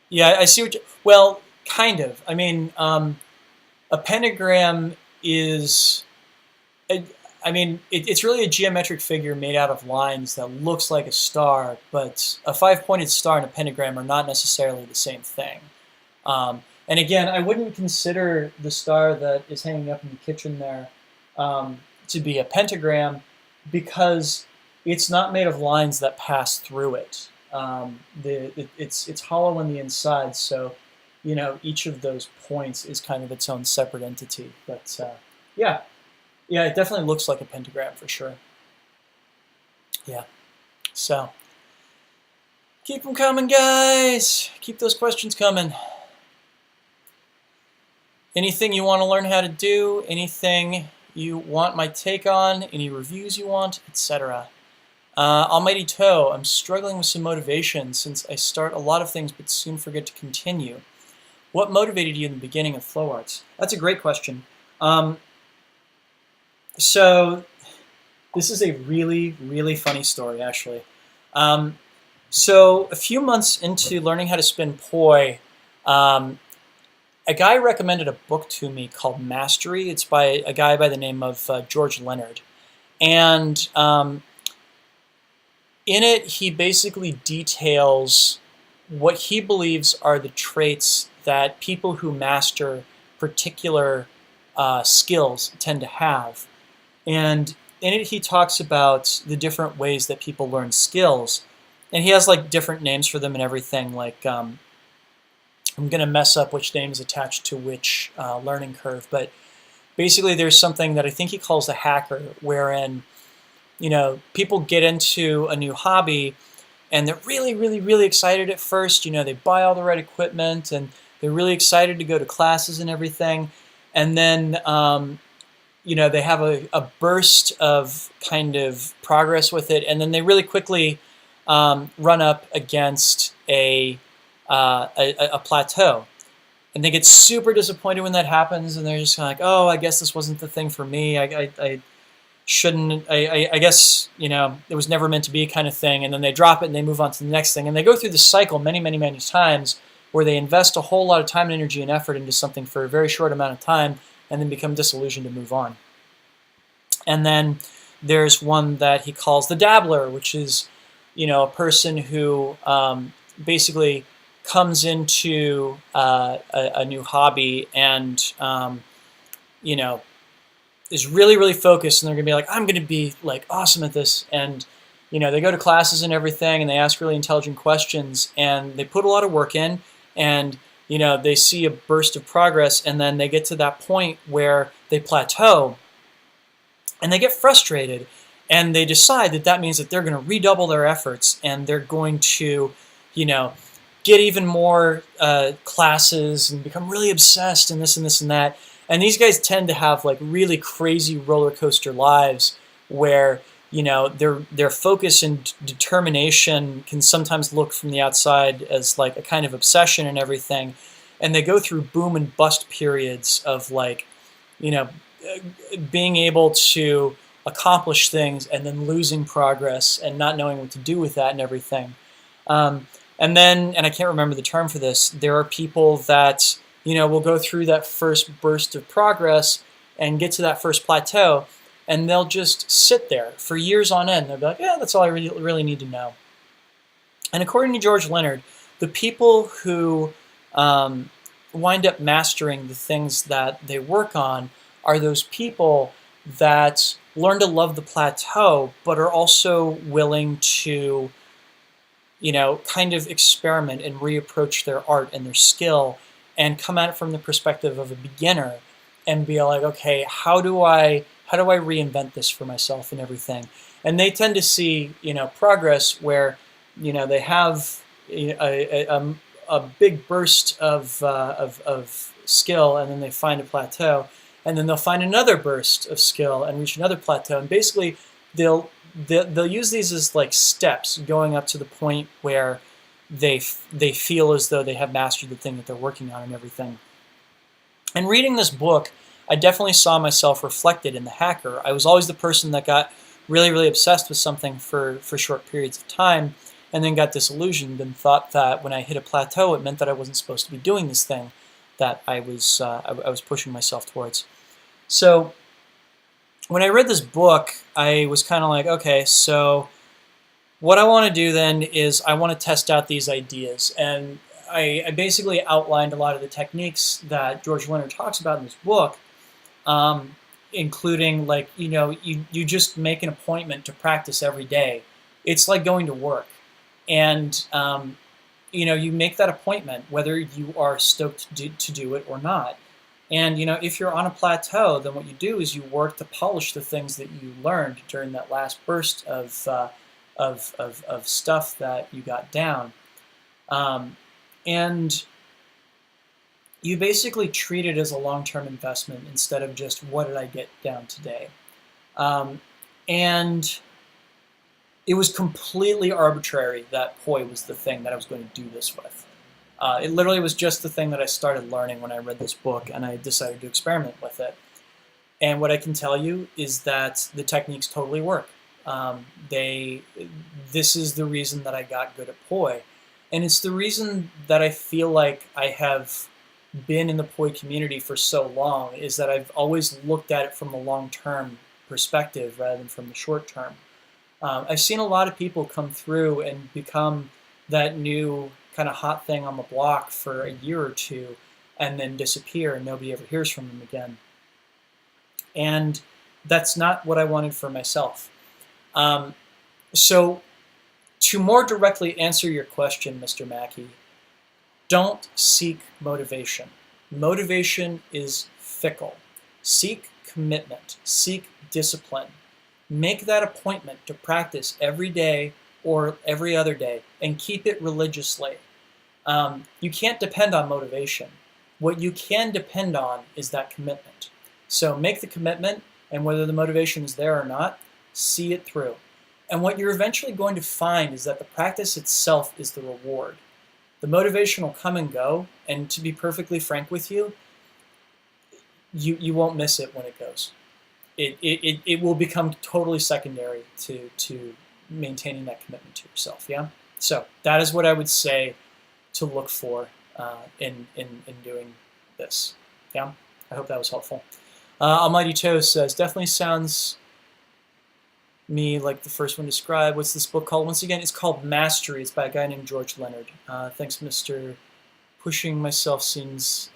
Yeah, I see what you... Well, kind of. I mean, a pentagram is... it's really a geometric figure made out of lines that looks like a star, but a 5-pointed star and a pentagram are not necessarily the same thing. And again, I wouldn't consider the star that is hanging up in the kitchen there to be a pentagram because it's not made of lines that pass through it. It's hollow on the inside, so you know each of those points is kind of its own separate entity. But yeah, it definitely looks like a pentagram for sure. Yeah, so keep them coming, guys. Keep those questions coming. Anything you want to learn how to do, anything you want my take on, any reviews you want, etc. Almighty Toe, I'm struggling with some motivation since I start a lot of things but soon forget to continue. What motivated you in the beginning of Flow Arts? That's a great question. So this is a really, really funny story, actually. So a few months into learning how to spin poi, a guy recommended a book to me called Mastery. It's by a guy by the name of George Leonard. And in it, he basically details what he believes are the traits that people who master particular skills tend to have. And in it, he talks about the different ways that people learn skills. And he has like different names for them and everything. Like, I'm going to mess up which name is attached to which learning curve. But basically, there's something that I think he calls the hacker, wherein people get into a new hobby and they're really, really, really excited at first. They buy all the right equipment and they're really excited to go to classes and everything. And then, they have a burst of kind of progress with it. And then they really quickly run up against a plateau. And they get super disappointed when that happens. And they're just kind of like, oh, I guess this wasn't the thing for me. I shouldn't, I guess, it was never meant to be kind of thing. And then they drop it and they move on to the next thing. And they go through the cycle many, many, many times where they invest a whole lot of time and energy and effort into something for a very short amount of time and then become disillusioned and move on. And then there's one that he calls the dabbler, which is, a person who basically comes into a new hobby and, is really, really focused, and they're going to be like, I'm going to be like awesome at this. And, they go to classes and everything, and they ask really intelligent questions, and they put a lot of work in, and, they see a burst of progress, and then they get to that point where they plateau, and they get frustrated, and they decide that that means that they're going to redouble their efforts, and they're going to, get even more classes and become really obsessed and this and this and that. And these guys tend to have like really crazy roller coaster lives where, their focus and determination can sometimes look from the outside as like a kind of obsession and everything. And they go through boom and bust periods of like, being able to accomplish things and then losing progress and not knowing what to do with that and everything. And I can't remember the term for this, there are people that, will go through that first burst of progress and get to that first plateau, and they'll just sit there for years on end. They'll be like, yeah, that's all I really need to know. And according to George Leonard, the people who wind up mastering the things that they work on are those people that learn to love the plateau, but are also willing to, kind of experiment and reapproach their art and their skill and come at it from the perspective of a beginner and be like, okay, how do I reinvent this for myself and everything? And they tend to see, progress where, they have a big burst of skill, and then they find a plateau, and then they'll find another burst of skill and reach another plateau. And basically, they'll use these as like steps going up to the point where they feel as though they have mastered the thing that they're working on and everything. And reading this book, I definitely saw myself reflected in the hacker. I was always the person that got really, really obsessed with something for short periods of time and then got disillusioned and thought that when I hit a plateau, it meant that I wasn't supposed to be doing this thing that I was pushing myself towards. So when I read this book, I was kind of like, okay, so what I want to do then is I want to test out these ideas. And I basically outlined a lot of the techniques that George Leonard talks about in this book, including like, you just make an appointment to practice every day. It's like going to work. And, you make that appointment whether you are stoked to do it or not. And, if you're on a plateau, then what you do is you work to polish the things that you learned during that last burst of stuff that you got down. And you basically treat it as a long-term investment instead of just what did I get down today. And it was completely arbitrary that poi was the thing that I was going to do this with. It literally was just the thing that I started learning when I read this book, and I decided to experiment with it. And what I can tell you is that the techniques totally work. This is the reason that I got good at poi, and it's the reason that I feel like I have been in the poi community for so long, is that I've always looked at it from the long-term perspective rather than from the short term. I've seen a lot of people come through and become that new kind of hot thing on the block for a year or two and then disappear and nobody ever hears from them again. And that's not what I wanted for myself. So to more directly answer your question, Mr. Mackey, don't seek motivation. Motivation is fickle. Seek commitment. Seek discipline. Make that appointment to practice every day or every other day and keep it religiously. You can't depend on motivation. What you can depend on is that commitment. So make the commitment, and whether the motivation is there or not, see it through. And what you're eventually going to find is that the practice itself is the reward. The motivation will come and go, and to be perfectly frank with you, you won't miss it when it goes. It will become totally secondary to maintaining that commitment to yourself. Yeah. So that is what I would say to look for in doing this. Yeah. I hope that was helpful. Almighty Toast says, definitely sounds me like the first one described. What's this book called? Once again, it's called Mastery. It's by a guy named George Leonard. Thanks, Mr. Pushing myself seems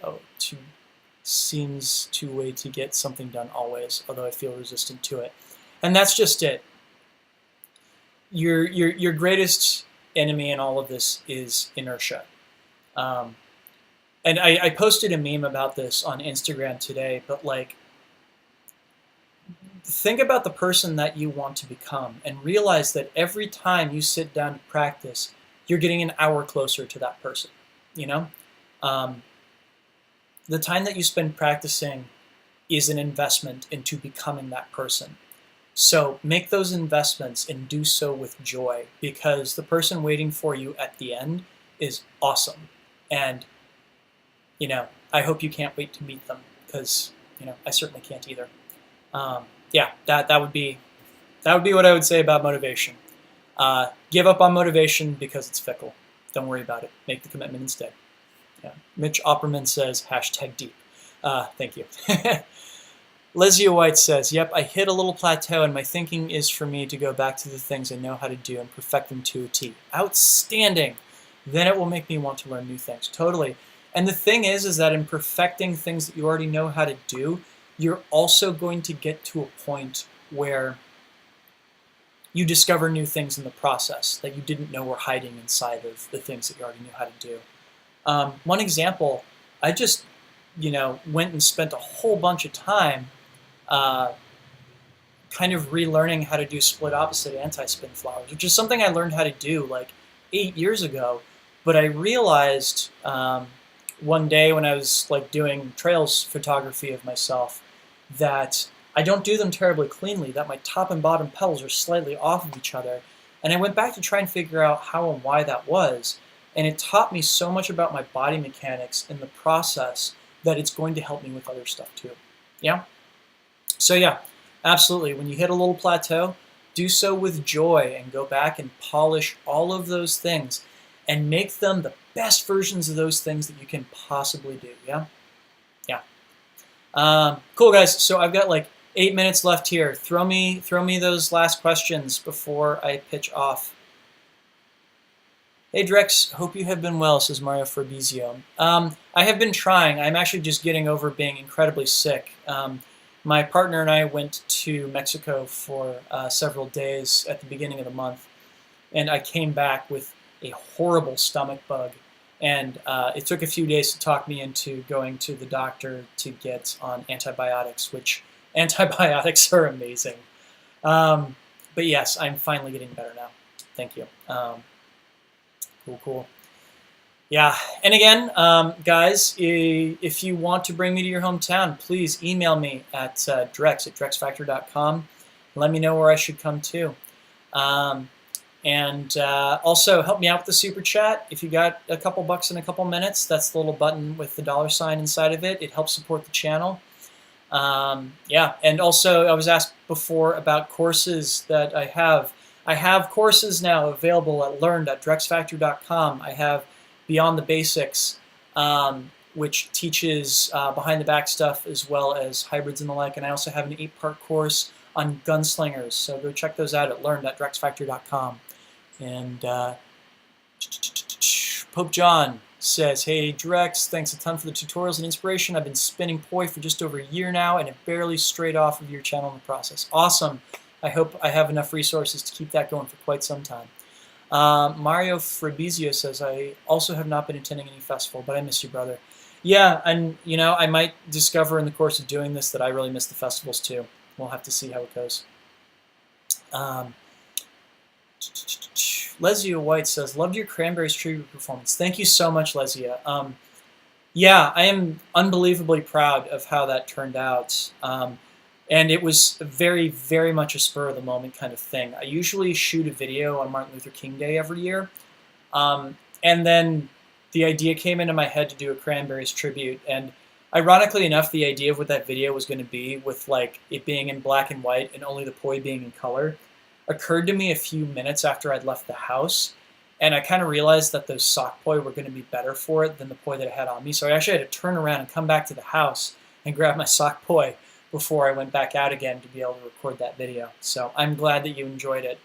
too way to get something done always, although I feel resistant to it. And that's just it. Your greatest enemy in all of this is inertia. And I posted a meme about this on Instagram today, but like, think about the person that you want to become and realize that every time you sit down to practice, you're getting an hour closer to that person, you know? The time that you spend practicing is an investment into becoming that person. So make those investments and do so with joy, because the person waiting for you at the end is awesome. And, you know, I hope you can't wait to meet them, because, you know, I certainly can't either. Yeah, that would be what I would say about motivation. Give up on motivation because it's fickle. Don't worry about it. Make the commitment instead. Yeah. Mitch Opperman says, #deep. Thank you. Leslie White says, yep, I hit a little plateau and my thinking is for me to go back to the things I know how to do and perfect them to a T. Outstanding. Then it will make me want to learn new things. Totally. And the thing is that in perfecting things that you already know how to do, you're also going to get to a point where you discover new things in the process that you didn't know were hiding inside of the things that you already knew how to do. One example, I just, went and spent a whole bunch of time kind of relearning how to do split opposite anti-spin flowers, which is something I learned how to do like 8 years ago. But I realized one day when I was like doing trails photography of myself that I don't do them terribly cleanly, that my top and bottom petals are slightly off of each other. And I went back to try and figure out how and why that was. And it taught me so much about my body mechanics in the process that it's going to help me with other stuff too. Yeah? So yeah, absolutely. When you hit a little plateau, do so with joy and go back and polish all of those things and make them the best versions of those things that you can possibly do. Yeah? Yeah. Cool, guys. So I've got like 8 minutes left here. Throw me those last questions before I pitch off. Hey Drex, hope you have been well, says Mario Fabrizio. I have been trying. I'm actually just getting over being incredibly sick. My partner and I went to Mexico for several days at the beginning of the month, and I came back with a horrible stomach bug. And it took a few days to talk me into going to the doctor to get on antibiotics, which antibiotics are amazing. But yes, I'm finally getting better now. Thank you. Cool. Yeah, and again, guys, if you want to bring me to your hometown, please email me at drexfactor.com. Let me know where I should come to. And also help me out with the super chat. If you got a couple bucks in a couple minutes, that's the little button with the $ inside of it. It helps support the channel. Yeah, and also I was asked before about courses that I have. I have courses now available at learn.drexfactor.com. I have Beyond the Basics, which teaches behind the back stuff as well as hybrids and the like. And I also have an 8-part course on gunslingers. So go check those out at learn.drexfactor.com. And Pope John says, hey Drex, thanks a ton for the tutorials and inspiration. I've been spinning poi for just over a year now and have barely strayed off of your channel in the process. Awesome. I hope I have enough resources to keep that going for quite some time. Mario Fabrizio says, I also have not been attending any festival, but I miss you, brother. Yeah, and you know, I might discover in the course of doing this that I really miss the festivals too. We'll have to see how it goes. Lesia White says, loved your Cranberries tribute performance. Thank you so much, Lesia. Yeah, I am unbelievably proud of how that turned out. And it was very, very much a spur of the moment kind of thing. I usually shoot a video on Martin Luther King Day every year. And then the idea came into my head to do a Cranberries tribute. And ironically enough, the idea of what that video was going to be, with like it being in black and white and only the poi being in color, occurred to me a few minutes after I'd left the house. And I kind of realized that those sock poi were going to be better for it than the poi that I had on me. So I actually had to turn around and come back to the house and grab my sock poi before I went back out again to be able to record that video. So I'm glad that you enjoyed it.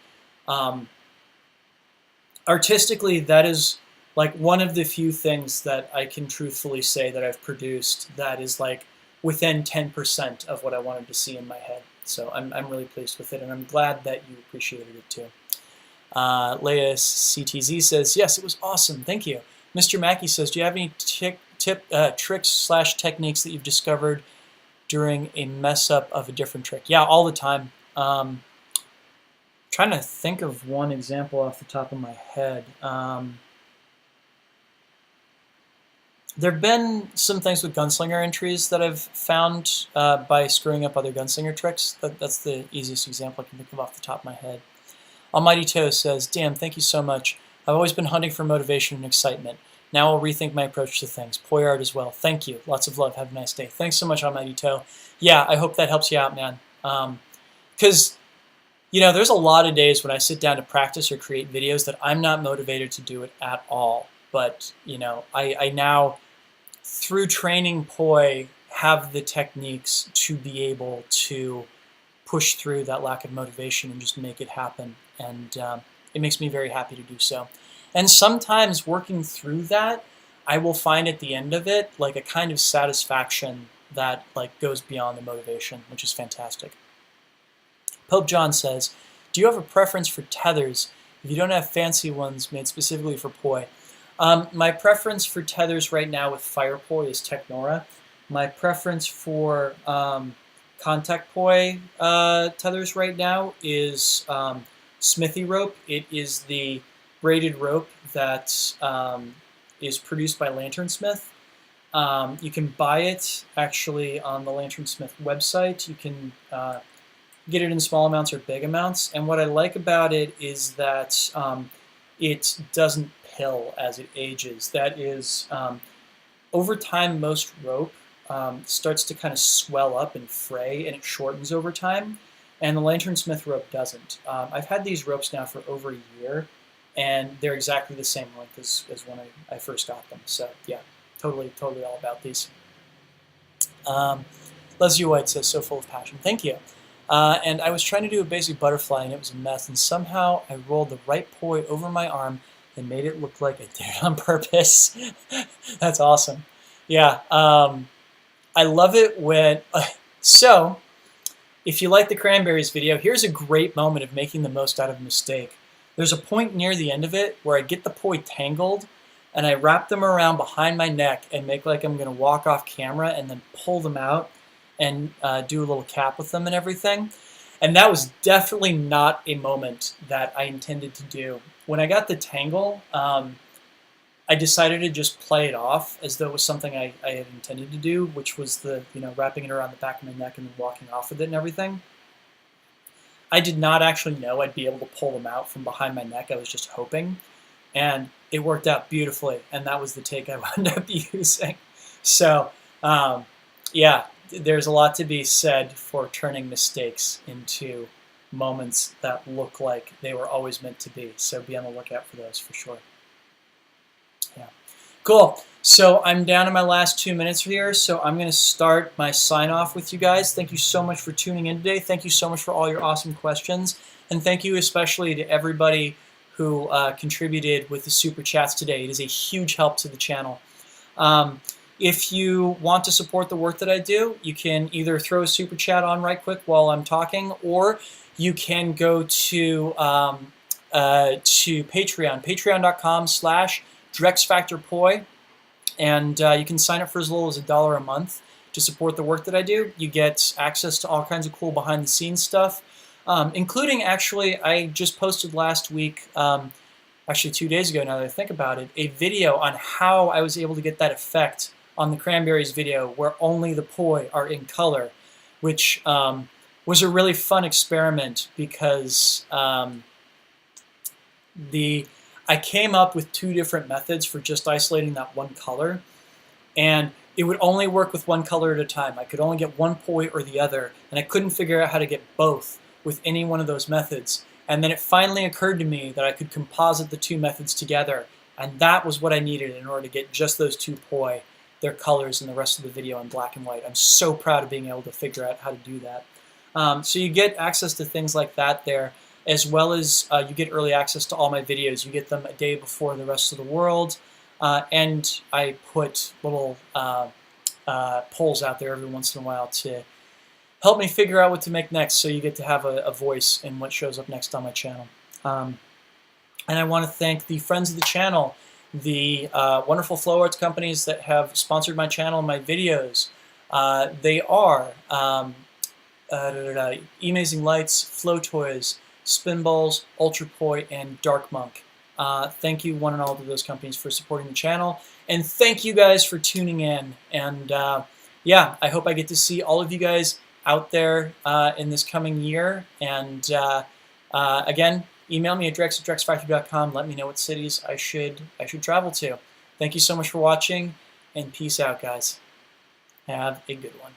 Artistically, that is like one of the few things that I can truthfully say that I've produced that is like within 10% of what I wanted to see in my head. So I'm really pleased with it, and I'm glad that you appreciated it too. Leia CTZ says, yes, it was awesome. Thank you. Mr. Mackey says, do you have any tricks/techniques that you've discovered during a mess up of a different trick? Yeah, all the time. Trying to think of one example off the top of my head. There have been some things with gunslinger entries that I've found by screwing up other gunslinger tricks. That's the easiest example I can think of off the top of my head. Almighty Toe says, damn, thank you so much. I've always been hunting for motivation and excitement. Now I'll rethink my approach to things. Poi art as well. Thank you. Lots of love. Have a nice day. Thanks so much, Almighty Toe. Yeah, I hope that helps you out, man. Because, you know, there's a lot of days when I sit down to practice or create videos that I'm not motivated to do it at all. But, you know, I now, through training poi, have the techniques to be able to push through that lack of motivation and just make it happen. And it makes me very happy to do so. And sometimes working through that, I will find at the end of it like a kind of satisfaction that like goes beyond the motivation, which is fantastic. Pope John says, do you have a preference for tethers if you don't have fancy ones made specifically for poi? My preference for tethers right now with fire poi is Technora. My preference for contact poi tethers right now is Smithy rope. It is the braided rope that is produced by Lanternsmith. You can buy it actually on the Lanternsmith website. You can get it in small amounts or big amounts. And what I like about it is that it doesn't pill as it ages. That is, over time, most rope starts to kind of swell up and fray, and it shortens over time. And the Lanternsmith rope doesn't. I've had these ropes now for over a year, and they're exactly the same length as when I first got them. So yeah, totally all about these. Leslie White says, so full of passion. Thank you. And I was trying to do a basic butterfly, and it was a mess, and somehow I rolled the right poi over my arm and made it look like I did it on purpose. That's awesome. Yeah, I love it when... so, if you like the Cranberries video, here's a great moment of making the most out of a mistake. There's a point near the end of it where I get the poi tangled, and I wrap them around behind my neck and make like I'm going to walk off camera and then pull them out and do a little cap with them and everything. And that was definitely not a moment that I intended to do. When I got the tangle, I decided to just play it off as though it was something I had intended to do, which was the, wrapping it around the back of my neck and then walking off with it and everything. I did not actually know I'd be able to pull them out from behind my neck. I was just hoping, and it worked out beautifully, and that was the take I wound up using. So yeah, there's a lot to be said for turning mistakes into moments that look like they were always meant to be. So be on the lookout for those for sure. Yeah, cool. So I'm down to my last 2 minutes here, so I'm going to start my sign-off with you guys. Thank you so much for tuning in today. Thank you so much for all your awesome questions, and thank you especially to everybody who contributed with the Super Chats today. It is a huge help to the channel. If you want to support the work that I do, you can either throw a Super Chat on right quick while I'm talking, or you can go to Patreon, patreon.com/DrexFactorPoi. And you can sign up for as little as $1 a month to support the work that I do. You get access to all kinds of cool behind-the-scenes stuff, including, actually, I just posted last week, actually 2 days ago now that I think about it, a video on how I was able to get that effect on the Cranberries video where only the poi are in color, which was a really fun experiment because I came up with 2 different methods for just isolating that one color, and it would only work with one color at a time. I could only get one poi or the other, and I couldn't figure out how to get both with any one of those methods. And then it finally occurred to me that I could composite the 2 methods together, and that was what I needed in order to get just those 2 poi, their colors, and the rest of the video in black and white. I'm so proud of being able to figure out how to do that. So you get access to things like that there, as well as you get early access to all my videos. You get them a day before the rest of the world, and I put little polls out there every once in a while to help me figure out what to make next, so you get to have a voice in what shows up next on my channel. And I want to thank the friends of the channel, the wonderful flow arts companies that have sponsored my channel and my videos. They are Amazing Lights, Flow Toys, Spinballs, Ultra Poi, and Dark Monk. Thank you one and all to those companies for supporting the channel, and thank you guys for tuning in. And yeah, I hope I get to see all of you guys out there in this coming year. And again, email me at drex@drexfactor.com. Let me know what cities I should travel to. Thank you so much for watching, and peace out, guys. Have a good one.